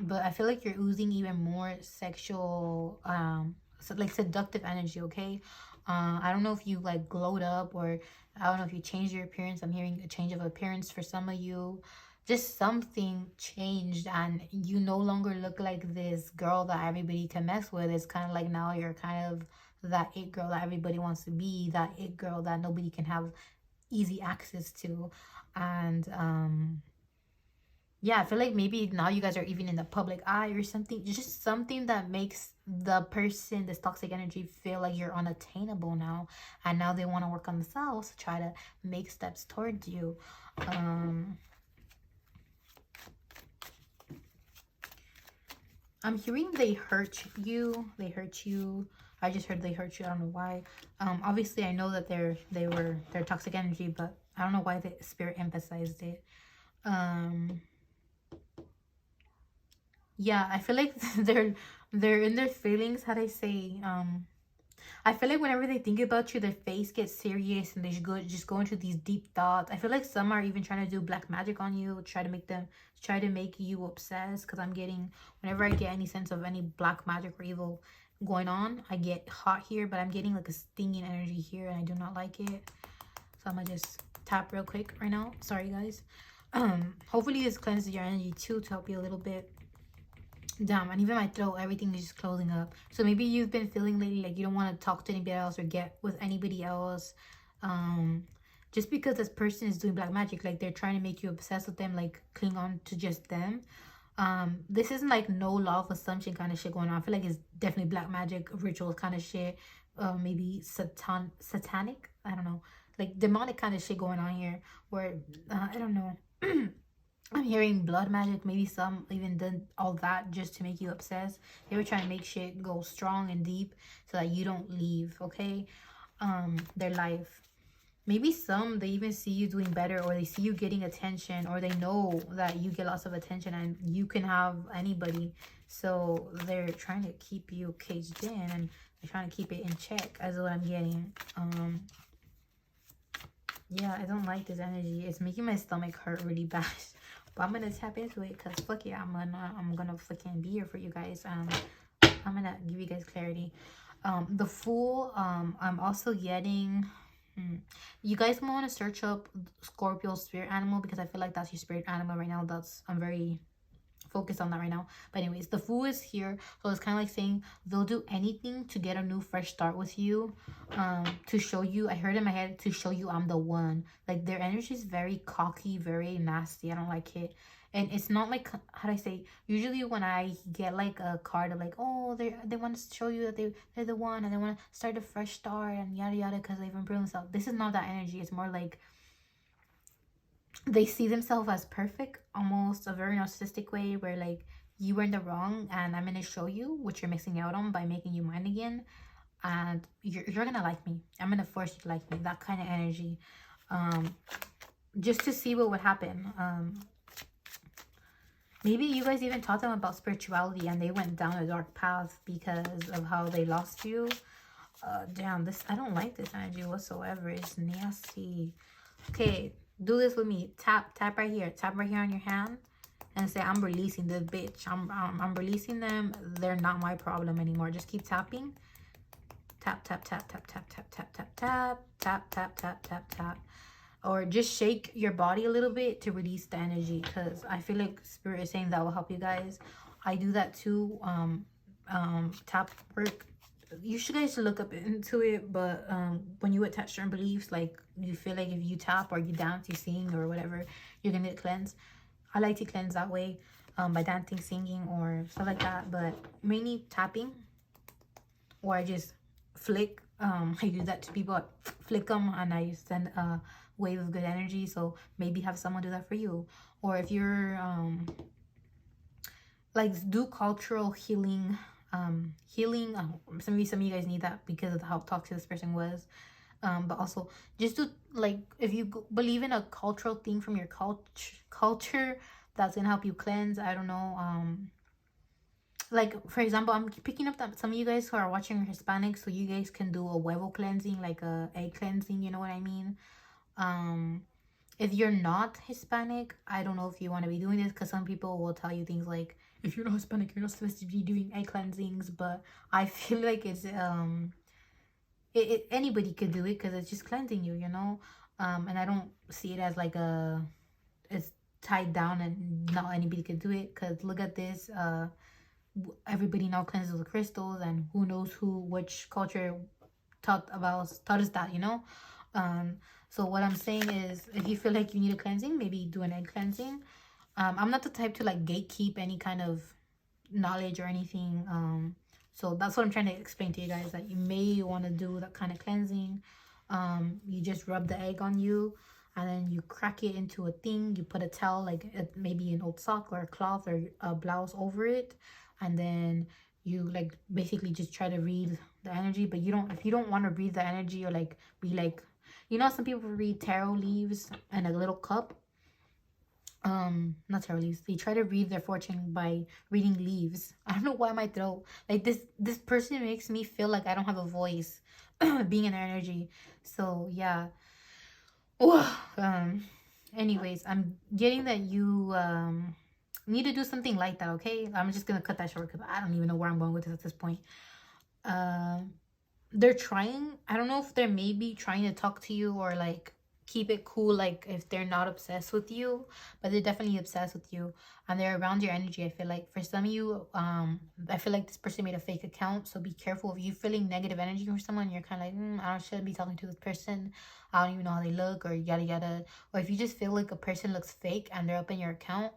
But I feel like you're oozing even more sexual, like seductive energy. Okay, I don't know if you like glowed up, or I don't know if you changed your appearance. I'm hearing a change of appearance for some of you. Just something changed, and you no longer look like this girl that everybody can mess with. It's kind of like now you're kind of that it girl that everybody wants to be, that it girl that nobody can have easy access to. And yeah, I feel like maybe now you guys are even in the public eye or something. Just something that makes the person, this toxic energy, feel like you're unattainable now, and now they want to work on themselves to try to make steps towards you. I'm hearing they hurt you. They hurt you. I just heard they hurt you. I don't know why. Obviously I know that they're toxic energy, but I don't know why the spirit emphasized it. Yeah, I feel like they're in their feelings. How'd I say? I feel like whenever they think about you, their face gets serious and they just go into these deep thoughts. I feel like some are even trying to do black magic on you, try to make you obsessed. Because I'm getting, whenever I get any sense of any black magic or evil going on, I get hot here, but I'm getting like a stinging energy here, and I do not like it. So I'm gonna just tap real quick right now. Sorry guys. Hopefully this cleanses your energy too, to help you a little bit. Damn, and even my throat, everything is just closing up. So maybe you've been feeling lately like you don't want to talk to anybody else or get with anybody else, just because this person is doing black magic. Like they're trying to make you obsessed with them, like cling on to just them. This isn't like no law of assumption kind of shit going on. I feel like it's definitely black magic rituals kind of shit. Maybe satanic, I don't know, like demonic kind of shit going on here, where I don't know. I'm hearing blood magic. Maybe some even did all that just to make you obsessed. They were trying to make shit go strong and deep so that you don't leave, okay? Their life. Maybe some, they even see you doing better, or they see you getting attention, or they know that you get lots of attention and you can have anybody. So they're trying to keep you caged in, and they're trying to keep it in check, as what I'm getting. Yeah, I don't like this energy. It's making my stomach hurt really bad. But I'm gonna tap into it because fuck yeah, I'm gonna fucking be here for you guys. I'm gonna give you guys clarity. The Fool, I'm also getting, you guys want to search up Scorpio's spirit animal, because I feel like that's your spirit animal right now. I'm very focused on that right now. But anyways, the Fool is here, so it's kind of like saying they'll do anything to get a new fresh start with you, to show you, I heard in my head, to show you I'm the one. Like their energy is very cocky, very nasty. I don't like it. And it's not like, how do I say, usually when I get like a card of like, oh, they want to show you that they're the one, and they want to start a fresh start and yada yada because they've improved themselves. This is not that energy. It's more like they see themselves as perfect, almost a very narcissistic way, where like, you were in the wrong and I'm gonna show you what you're missing out on by making you mine again, and you're gonna like me. I'm gonna force you to like me. That kind of energy, just to see what would happen. Maybe you guys even taught them about spirituality and they went down a dark path because of how they lost you. Damn, I don't like this energy whatsoever. It's nasty. Okay, do this with me. Tap right here. Tap right here on your hand and say, I'm releasing this bitch. I'm releasing them. They're not my problem anymore. Just keep tapping. Tap, tap, tap, tap, tap, tap, tap, tap, tap, tap, tap, tap, tap, tap. or just shake your body a little bit to release the energy, because I feel like spirit is saying that will help you guys. I do that too. Tap work, you should guys look up into it, but when you attach certain beliefs, like you feel like if you tap or you dance, you sing or whatever, you're gonna get cleansed. I like to cleanse that way, by dancing, singing, or stuff like that, but mainly tapping, or I just flick. I do that to people. I flick them and I send a wave of good energy. So maybe have someone do that for you. Or if you're like, do cultural healing. Some of you guys need that because of how toxic this person was. But also just do, like, if you believe in a cultural thing from your culture that's gonna help you cleanse. I don't know, like, for example, I'm picking up that some of you guys who are watching are Hispanic, so you guys can do a huevo cleansing, like a egg cleansing, you know what I mean? If you're not Hispanic, I don't know if you want to be doing this, because some people will tell you things like, if you're not Hispanic, you're not supposed to be doing egg cleansings. But I feel like it's anybody could do it, because it's just cleansing you, you know. And I don't see it as like it's tied down and not anybody could do it, because look at this. Everybody now cleanses with crystals, and who knows which culture taught us that, you know. So what I'm saying is, if you feel like you need a cleansing, maybe do an egg cleansing. I'm not the type to like gatekeep any kind of knowledge or anything. So that's what I'm trying to explain to you guys, that you may want to do that kind of cleansing. You just rub the egg on you, and then you crack it into a thing. You put a towel, like maybe an old sock or a cloth or a blouse over it, and then you like basically just try to read the energy. But if you don't want to read the energy, or like be like, you know, some people read tarot leaves in a little cup. Not tarot leaves. They try to read their fortune by reading leaves. I don't know why my throat, like, this person makes me feel like I don't have a voice being in their energy. So yeah. Anyways, I'm getting that you need to do something like that. Okay, I'm just gonna cut that short because I don't even know where I'm going with this at this point. They're trying, I don't know if they're maybe trying to talk to you, or like keep it cool, like if they're not obsessed with you, but they're definitely obsessed with you, and they're around your energy. I feel like for some of you, I feel like this person made a fake account, so be careful. If you're feeling negative energy from someone, you're kind of like, I shouldn't be talking to this person, I don't even know how they look, or yada yada. Or if you just feel like a person looks fake and they're up in your account,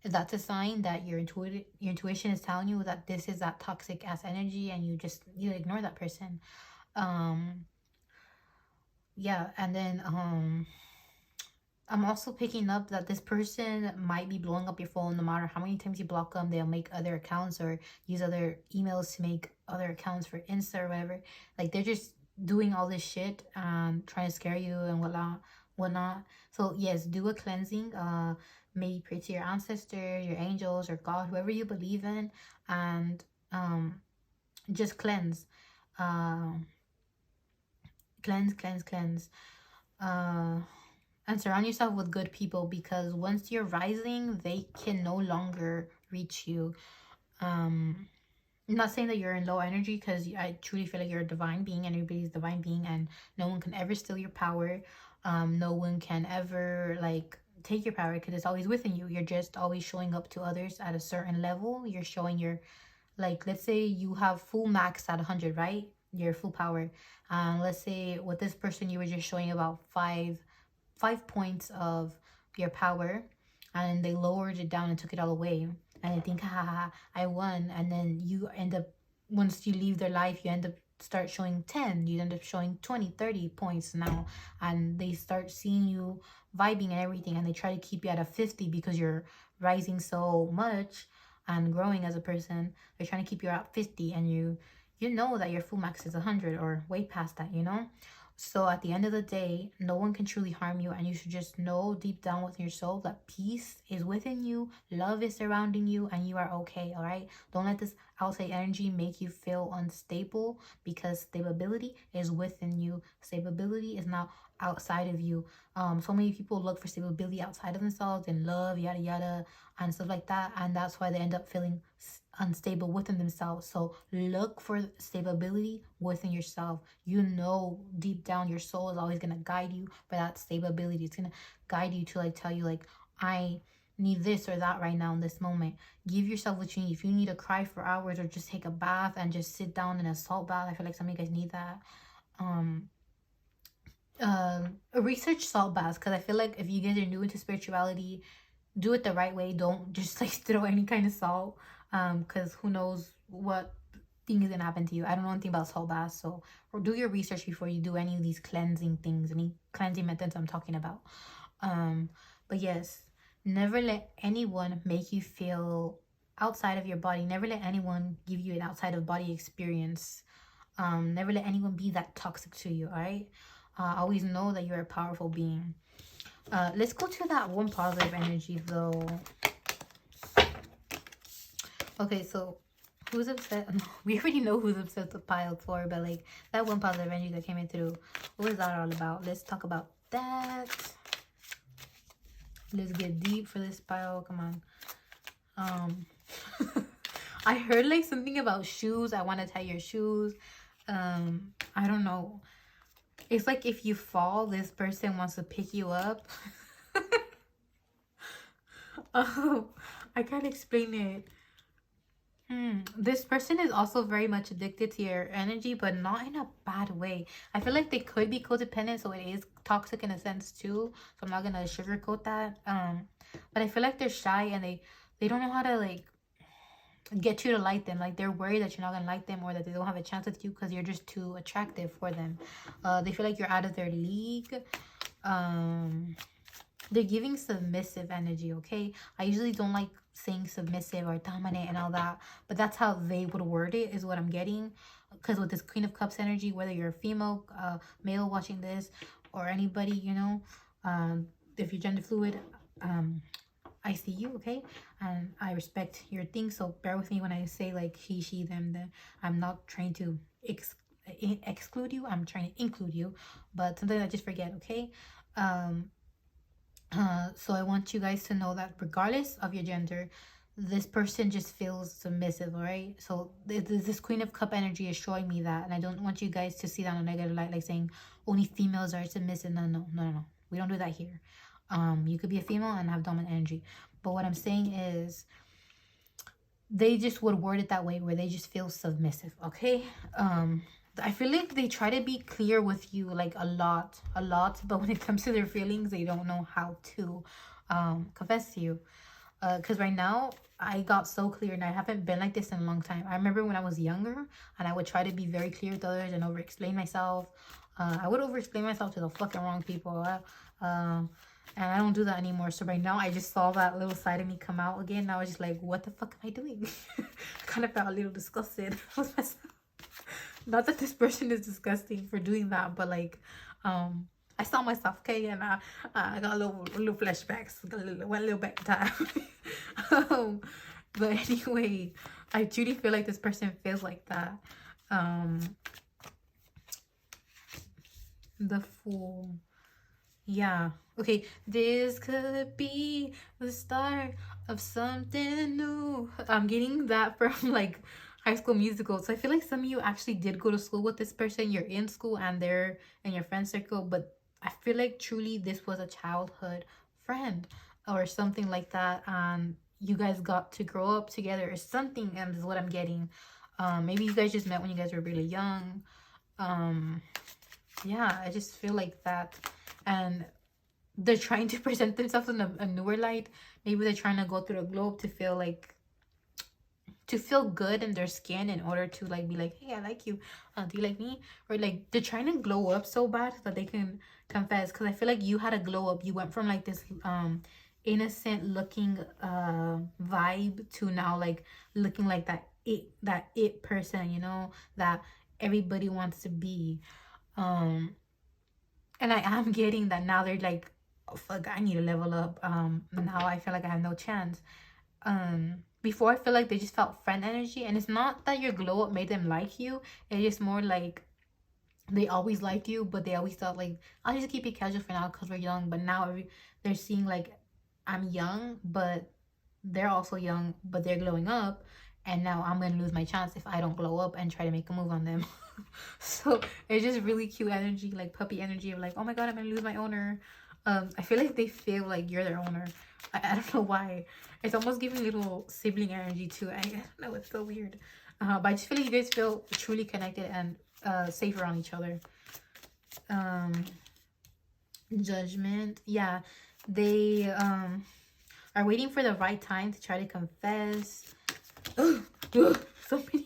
that's a sign that your intuition is telling you that this is that toxic ass energy, and you ignore that person. Yeah. And then I'm also picking up that this person might be blowing up your phone. No matter how many times you block them, they'll make other accounts or use other emails to make other accounts for Insta or whatever. Like, they're just doing all this shit and trying to scare you and whatnot. So yes, do a cleansing. Maybe pray to your ancestor, your angels, or God, whoever you believe in, and just cleanse. Cleanse. And surround yourself with good people, because once you're rising, they can no longer reach you. I'm not saying that you're in low energy, because I truly feel like you're a divine being, and everybody's a divine being, and no one can ever steal your power. No one can ever like take your power, because it's always within you. You're just always showing up to others at a certain level. You're showing your, like, let's say you have full max at 100, right? Your full power. Let's say with this person, you were just showing about five points of your power, and they lowered it down and took it all away, and they think, ha, I won. And then you end up, once you leave their life, you end up start showing 10, you end up showing 20, 30 points now, and they start seeing you vibing and everything, and they try to keep you at a 50 because you're rising so much and growing as a person. They're trying to keep you at 50, and you know that your full max is 100 or way past that, you know. So at the end of the day, no one can truly harm you, and you should just know deep down within your soul that peace is within you, love is surrounding you, and you are okay. All right, don't let this outside energy make you feel unstable, because stability is within you. Stability is not outside of you. So many people look for stability outside of themselves and love, yada yada, and stuff like that, and that's why they end up feeling unstable within themselves. So look for stability within yourself. You know, deep down, your soul is always gonna guide you for that stability. It's gonna guide you to like tell you like, I need this or that right now in this moment. Give yourself what you need. If you need to cry for hours or just take a bath and just sit down in a salt bath, I feel like some of you guys need that. Research salt baths, because I feel like if you guys are new into spirituality, do it the right way. Don't just like throw any kind of salt, because who knows what thing is gonna happen to you. I don't know anything about salt baths, so do your research before you do any of these cleansing things, any cleansing methods I'm talking about. But yes, never let anyone make you feel outside of your body. Never let anyone give you an outside of body experience. Never let anyone be that toxic to you, all right? Always know that you're a powerful being. Let's go to that one positive energy, though. Okay, so who's upset? We already know who's upset with pile 4, but like that one positive energy that came in through, what was that all about? Let's talk about that. Let's get deep for this pile. Come on. I heard like something about shoes. I want to tie your shoes. I don't know. It's like if you fall, this person wants to pick you up. Oh, I can't explain it. This person is also very much addicted to your energy, but not in a bad way. I feel like they could be codependent, so it is toxic in a sense too. So I'm not gonna sugarcoat that. But I feel like they're shy and they don't know how to like get you to like them. Like they're worried that you're not gonna like them or that they don't have a chance with you because you're just too attractive for them. They feel like you're out of their league. They're giving submissive energy, okay? I usually don't like saying submissive or dominant and all that, but that's how they would word it, is what I'm getting. Because with this Queen of Cups energy, whether you're a female, male watching this, or anybody, you know, if you're gender fluid, I see you, okay? And I respect your thing, so bear with me when I say like he, she, them, the. I'm not trying to exclude you, I'm trying to include you, but sometimes I just forget, okay? So I want you guys to know that regardless of your gender, this person just feels submissive, all right? So this Queen of Cup energy is showing me that, and I don't want you guys to see that in a negative light, like saying only females are submissive. No. We don't do that here. You could be a female and have dominant energy, but what I'm saying is they just would word it that way, where they just feel submissive, okay? I feel like they try to be clear with you like a lot, but when it comes to their feelings, they don't know how to confess to you. Because right now, I got so clear, and I haven't been like this in a long time. I remember when I was younger, and I would try to be very clear with others and over-explain myself. I would over-explain myself to the fucking wrong people. And I don't do that anymore. So right now, I just saw that little side of me come out again. And I was just like, what the fuck am I doing? I kind of felt a little disgusted with myself. Not that this person is disgusting for doing that, but like, I saw myself, okay, and I got a little flashbacks, went a little back in time. But anyway, I truly feel like this person feels like that. The Fool. Yeah. Okay, this could be the start of something new. I'm getting that from like High School Musical. So I feel like some of you actually did go to school with this person. You're in school and they're in your friend circle, but I feel like truly this was a childhood friend or something like that. You guys got to grow up together or something, and this is what I'm getting. Maybe you guys just met when you guys were really young. Yeah, I just feel like that. And they're trying to present themselves in a newer light. Maybe they're trying to go through a globe to feel like, to feel good in their skin in order to like be like, hey, I like you, do you like me? Or like they're trying to glow up so bad that they can confess. Because I feel like you had a glow up. You went from like this innocent looking vibe to now like looking like that it person, you know, that everybody wants to be. And I am getting that now they're like, oh fuck, I need to level up. Now I feel like I have no chance. Before I feel like they just felt friend energy, and it's not that your glow up made them like you. It's just more like they always liked you, but they always thought like, I'll just keep it casual for now because we're young. But now they're seeing like I'm young, but they're also young, but they're glowing up, and now I'm gonna lose my chance if I don't glow up and try to make a move on them. So it's just really cute energy, like puppy energy of like, oh my god, I'm gonna lose my owner. I feel like they feel like you're their owner. I don't know why. It's almost giving little sibling energy too. I don't know, it's so weird. But I just feel like you guys feel truly connected and safe around each other. Judgment. Yeah, they are waiting for the right time to try to confess. So many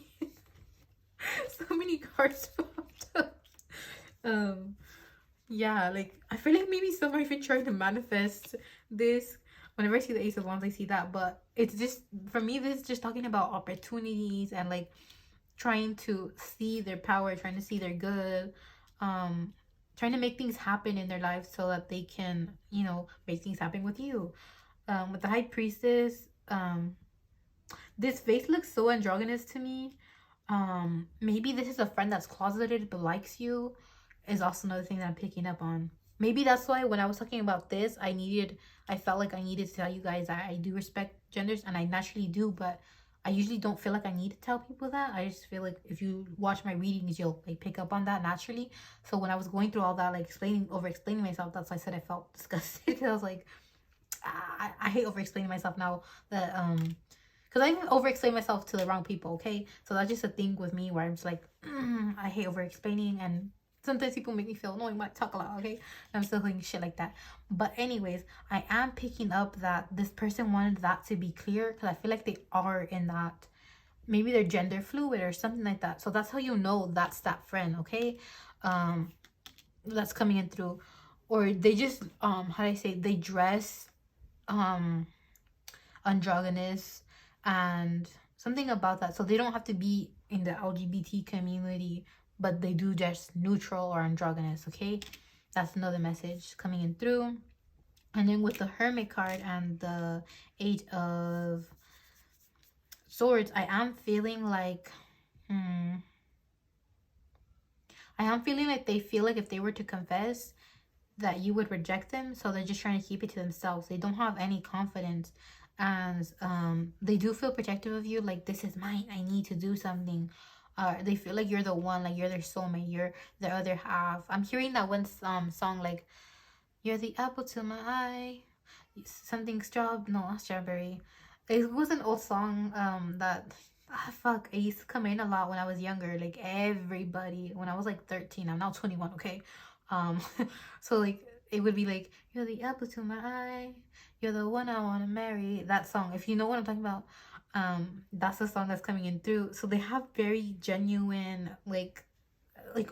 so many cards popped up. Yeah, like I feel like maybe some are even trying to manifest this. Whenever I see the Ace of Wands, I see that, but it's just, for me, this is just talking about opportunities and like trying to see their power, trying to see their good, trying to make things happen in their lives so that they can, you know, make things happen with you. With the High Priestess, this face looks so androgynous to me. Maybe this is a friend that's closeted but likes you, is also another thing that I'm picking up on. Maybe that's why when I was talking about this, I felt like I needed to tell you guys that I do respect genders, and I naturally do, but I usually don't feel like I need to tell people that. I just feel like if you watch my readings, you'll like pick up on that naturally. So when I was going through all that, like over explaining myself, that's why I said I felt disgusted, because I was like, I hate over explaining myself now that because I even over explain myself to the wrong people. Okay, so that's just a thing with me where I'm just like, I hate over explaining, and sometimes people make me feel annoying when I talk a lot, okay? I'm still thinking shit like that. But anyways, I am picking up that this person wanted that to be clear, because I feel like they are in that. Maybe they're gender fluid or something like that. So that's how you know that's that friend, okay? That's coming in through. Or they just, how do I say, they dress androgynous and something about that. So they don't have to be in the LGBT community, but they do just neutral or androgynous, okay? That's another message coming in through. And then with the Hermit card and the Eight of Swords, I am feeling like, I am feeling like they feel like if they were to confess, that you would reject them. So they're just trying to keep it to themselves. They don't have any confidence. And they do feel protective of you. Like, this is mine. I need to do something. They feel like you're the one, like you're their soulmate, you're their other half. I'm hearing that one song like, you're the apple to my eye, something not strawberry. It was an old song that fuck, I used to come in a lot when I was younger. Like everybody, when I was like 13, I'm now 21, okay? So like it would be like, you're the apple to my eye, you're the one I want to marry. That song, if you know what I'm talking about. That's the song that's coming in through. So they have very genuine like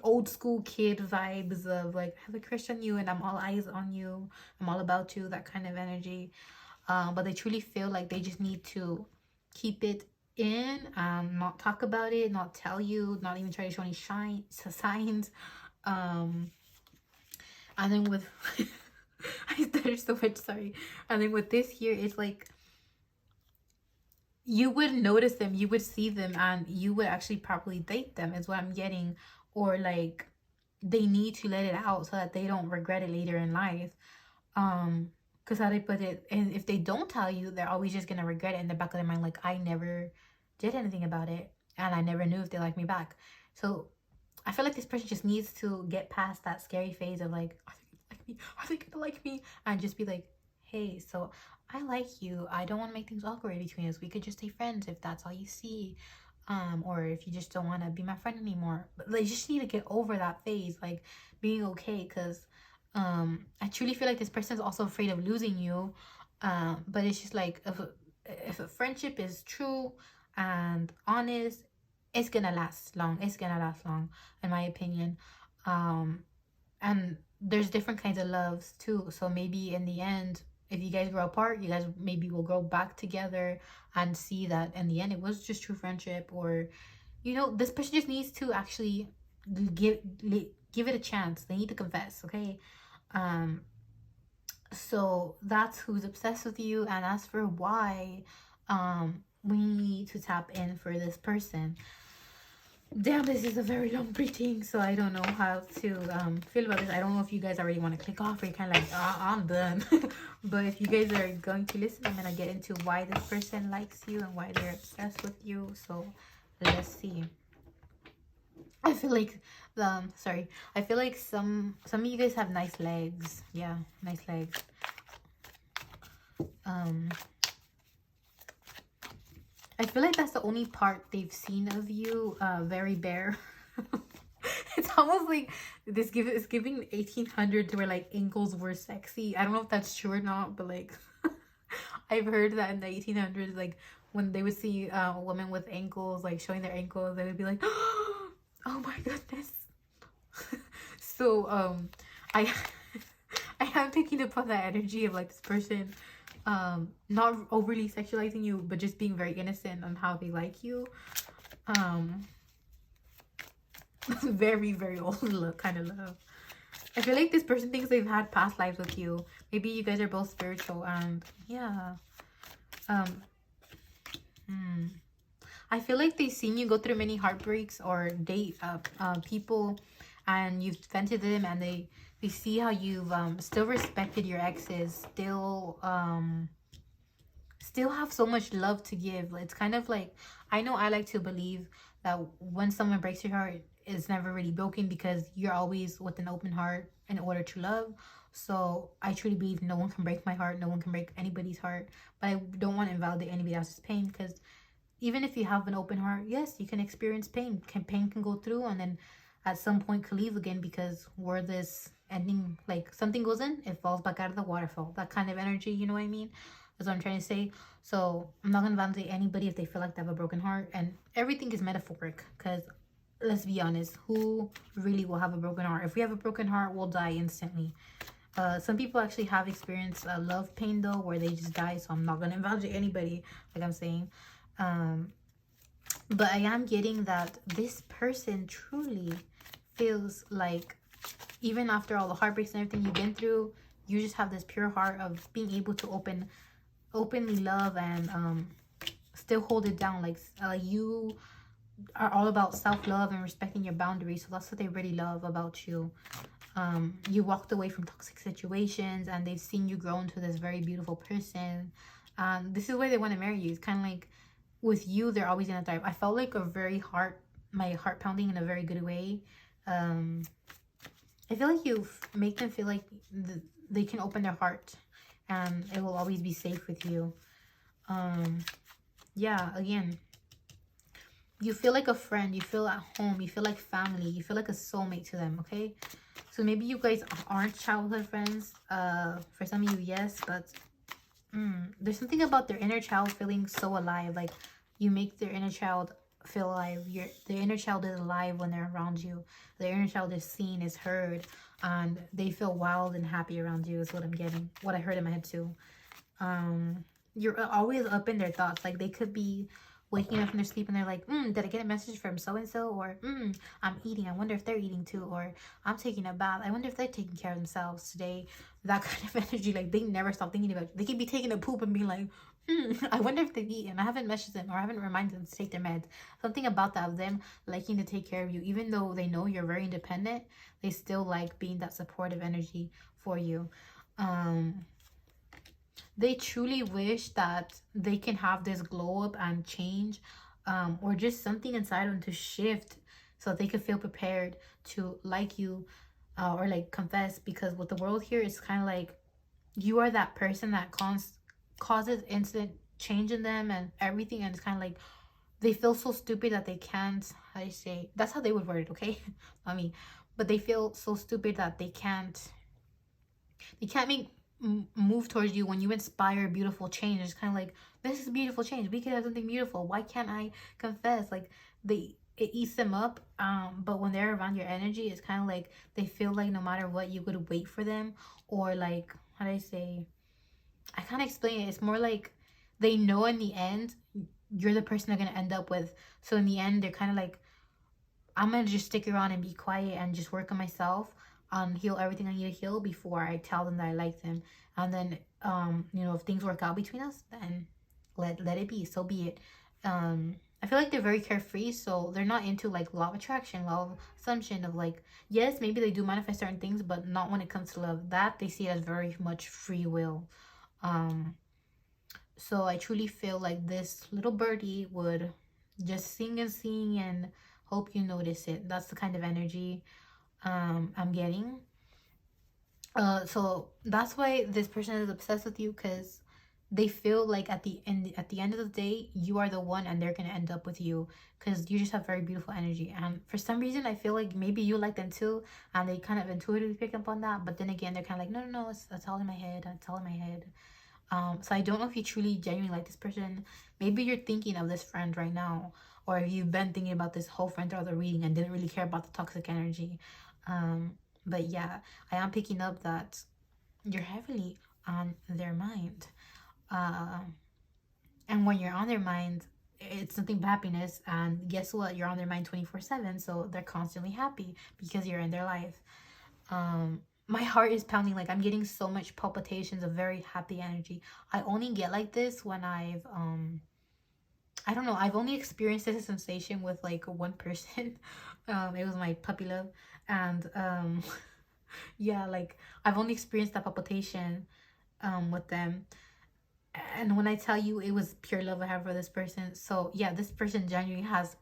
old school kid vibes of like, I have a crush on you and I'm all eyes on you, I'm all about you, that kind of energy. But they truly feel like they just need to keep it in, not talk about it, not tell you, not even try to show any signs. And then with I stuttered so much, sorry. And then with this here, it's like you would notice them, you would see them, and you would actually probably date them, is what I'm getting. Or like they need to let it out so that they don't regret it later in life. Because how they put it, and if they don't tell you, they're always just gonna regret it in the back of their mind, like, I never did anything about it, and I never knew if they like me back. So I feel like this person just needs to get past that scary phase of like, are they gonna like me? And just be like, hey, so I like you. I don't want to make things awkward between us. We could just stay friends if that's all you see. Or if you just don't want to be my friend anymore. But they just need to get over that phase, like being okay, because I truly feel like this person is also afraid of losing you. But it's just like, if a friendship is true and honest, it's gonna last long. It's gonna last long, in my opinion. And there's different kinds of loves too. So maybe in the end, if you guys grow apart, you guys maybe will grow back together and see that in the end it was just true friendship. Or, you know, this person just needs to actually give it a chance. They need to confess, okay? So that's who's obsessed with you. And as for why we need to tap in for this person, Damn, this is a very long reading, so I don't know how to feel about this. I don't know if you guys already want to click off or you're kind of like, I'm done. But if you guys are going to listen, I'm going to get into why this person likes you and why they're obsessed with you. So let's see. I feel like, sorry. I feel like some of you guys have nice legs. Yeah, nice legs. I feel like that's the only part they've seen of you, very bare. It's almost like this it's giving 1800s where like ankles were sexy. I don't know if that's true or not, but like I've heard that in the 1800s, like when they would see a woman with ankles, like showing their ankles, they would be like, oh my goodness. So I I am picking up on that energy of like this person not overly sexualizing you, but just being very innocent on how they like you. Very, very old look kind of love. I feel like this person thinks they've had past lives with you. Maybe you guys are both spiritual, and yeah. I feel like they've seen you go through many heartbreaks or date people, and you've vented them, and they see how you've still respected your exes, still have so much love to give. It's kind of like, I know I like to believe that when someone breaks your heart, it's never really broken because you're always with an open heart in order to love. So I truly believe no one can break my heart, no one can break anybody's heart, but I don't want to invalidate anybody else's pain, because even if you have an open heart, yes, you can experience pain. Pain can go through and then at some point could leave again, because we're this ending, like something goes in, it falls back out of the waterfall. That kind of energy, you know what I mean? That's what I'm trying to say. So I'm not going to validate anybody if they feel like they have a broken heart. And everything is metaphoric, because let's be honest, who really will have a broken heart? If we have a broken heart, we'll die instantly. Some people actually have experienced love pain though, where they just die. So I'm not going to validate anybody, like I'm saying. But I am getting that this person truly feels like, even after all the heartbreaks and everything you've been through, you just have this pure heart of being able to openly love and still hold it down. Like you are all about self-love and respecting your boundaries. So that's what they really love about you. You walked away from toxic situations, and they've seen you grow into this very beautiful person. This is why they want to marry you. It's kind of like, with you, they're always gonna thrive. I felt like my heart pounding in a very good way. I feel like you make them feel like they can open their heart, and it will always be safe with you. Yeah, again, you feel like a friend, you feel at home, you feel like family, you feel like a soulmate to them, okay? So maybe you guys aren't childhood friends. For some of you, yes, but there's something about their inner child feeling so alive. Like, you make their inner child feel alive. Their inner child is alive when they're around you. Their inner child is seen, is heard, and they feel wild and happy around you, is what I'm getting. What I heard in my head too. You're always up in their thoughts. Like, they could be waking up in their sleep and they're like, did I get a message from so-and-so? Or, I'm eating. I wonder if they're eating too. Or, I'm taking a bath. I wonder if they're taking care of themselves today. That kind of energy. Like, they never stop thinking about it. They could be taking a poop and being like, I wonder if they've eaten. I haven't messaged them, or I haven't reminded them to take their meds. Something about that, of them liking to take care of you. Even though they know you're very independent, they still like being that supportive energy for you. They truly wish that they can have this glow up and change, or just something inside them to shift, so that they could feel prepared to like you, or like confess. Because with the world here, it's kind of like you are that person that causes instant change in them and everything, and it's kind of like they feel so stupid that they can't, I say, that's how they would word it, okay? Not me, but they feel so stupid that they can't make move towards you when you inspire beautiful change. It's kind of like, this is beautiful change, we could have something beautiful, why can't I confess? Like, it eats them up. But when they're around your energy, it's kind of like they feel like no matter what, you could wait for them. Or like, how do I say, I can't explain it. It's more like they know in the end you're the person they're gonna end up with. So in the end, they're kind of like, I'm gonna just stick around and be quiet and just work on myself, heal everything I need to heal before I tell them that I like them. And then you know, if things work out between us, then let it be, so be it. I feel like they're very carefree, so they're not into like law of attraction, law of assumption of like, yes, maybe they do manifest certain things, but not when it comes to love. That they see it as very much free will. So I truly feel like this little birdie would just sing and sing and hope you notice it. That's the kind of energy I'm getting. So that's why this person is obsessed with you, because they feel like at the end of the day, you are the one and they're gonna end up with you, because you just have very beautiful energy. And for some reason I feel like maybe you like them too, and they kind of intuitively pick up on that, but then again they're kind of like, no, it's all in my head, it's all in my head. So I don't know if you truly genuinely like this person. Maybe you're thinking of this friend right now, or if you've been thinking about this whole friend throughout the reading and didn't really care about the toxic energy. But yeah, I am picking up that you're heavily on their mind. And when you're on their mind, it's nothing but happiness. And guess what? You're on their mind 24/7. So they're constantly happy because you're in their life. My heart is pounding. Like, I'm getting so much palpitations of very happy energy. I only get like this when I've I don't know, I've only experienced this sensation with like one person. It was my puppy love. And yeah, like I've only experienced that palpitation with them. And when I tell you, it was pure love I have for this person. So yeah, this person genuinely has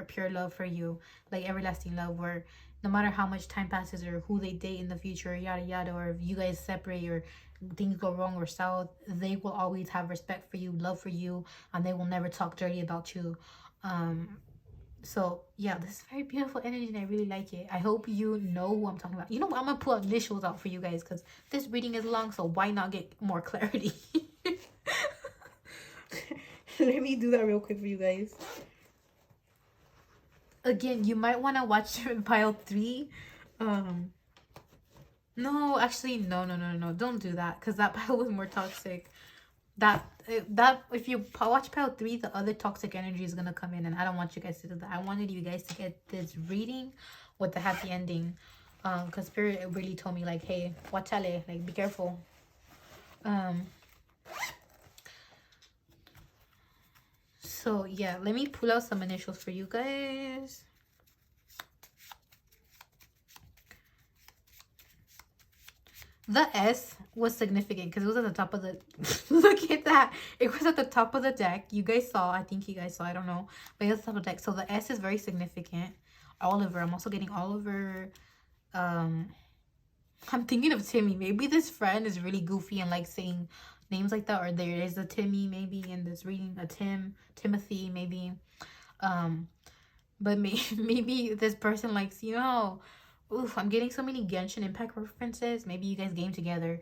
pure love for you, like everlasting love, where no matter how much time passes or who they date in the future, yada yada, or if you guys separate or things go wrong or south, they will always have respect for you, love for you, and they will never talk dirty about you. So yeah, this is very beautiful energy and I really like it. I hope you know who I'm talking about. You know what, I'm gonna pull initials out for you guys because this reading is long, so why not get more clarity? Let me do that real quick for you guys. Again, you might want to watch pile 3. No, actually, no, don't do that, because that pile was more toxic. That if you watch pile 3, the other toxic energy is gonna come in, and I don't want you guys to do that. I wanted you guys to get this reading with the happy ending, because Spirit really told me like, hey, watch out, like be careful. So yeah, let me pull out some initials for you guys. The S was significant because it was at the top of the look at that, it was at the top of the deck. You guys saw, I think you guys saw, I don't know, but it was at the top of the deck. So the S is very significant. Oliver, I'm also getting Oliver. I'm thinking of Timmy. Maybe this friend is really goofy and like saying names like that, or there is a Timmy maybe in this reading, a Timothy maybe. But maybe this person likes, you know, oof, I'm getting so many Genshin Impact references. Maybe you guys game together.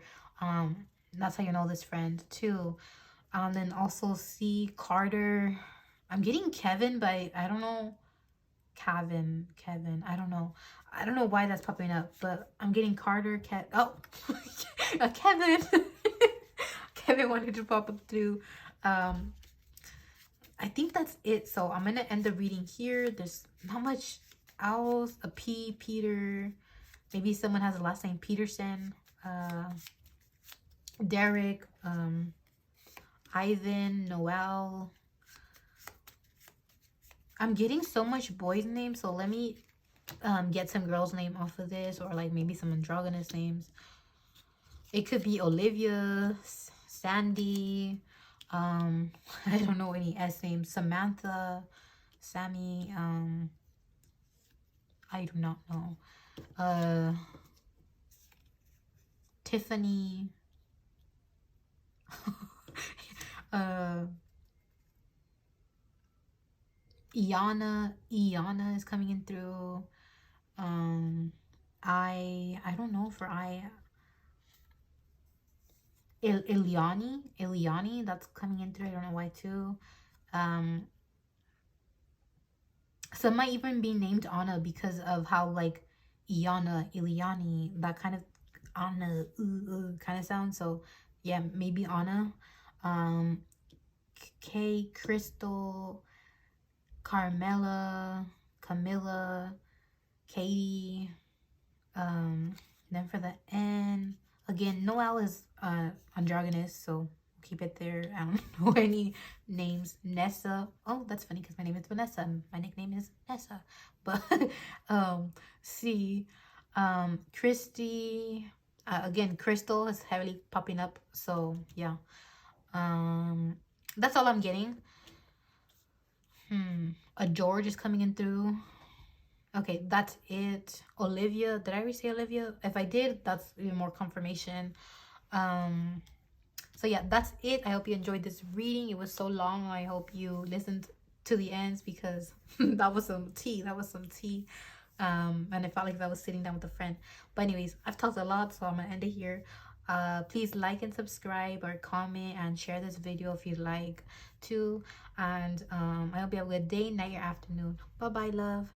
That's how you know this friend too. Then also C Carter. I'm getting Kevin, but I don't know. Kevin. I don't know. I don't know why that's popping up, but I'm getting Carter. Kevin. Kevin wanted to pop up too. I think that's it. So I'm gonna end the reading here. There's not much else. A P, Peter. Maybe someone has a last name Peterson. Derek. Ivan. Noel. I'm getting so much boys' names, so let me get some girls' name off of this, or like maybe some androgynous names. It could be Olivia, Sandy, I don't know any S names. Samantha, Sammy, I do not know. Tiffany, Iana is coming in through. I don't know for Iliani, that's coming in through. I don't know why too. Some might even be named Anna because of how like Iliani, that kind of Anna kind of sound. So yeah, maybe Anna. Kay, Crystal, Carmela, Camilla, Katie. Then for the N, again, Noel is androgynous, so keep it there. I don't know any names. Nessa. Oh, that's funny because my name is Vanessa and my nickname is Nessa. But C, Christy. Again, Crystal is heavily popping up. So yeah. That's all I'm getting. A George is coming in through. Okay, that's it. Olivia. Did I already say Olivia? If I did, that's even more confirmation. So yeah, that's it. I hope you enjoyed this reading. It was so long. I hope you listened to the ends because that was some tea. That was some tea. And it felt like I was sitting down with a friend. But anyways, I've talked a lot, so I'm gonna end it here. Please like and subscribe or comment and share this video if you'd like to. And I hope you have a good day, night, or afternoon. Bye bye, love.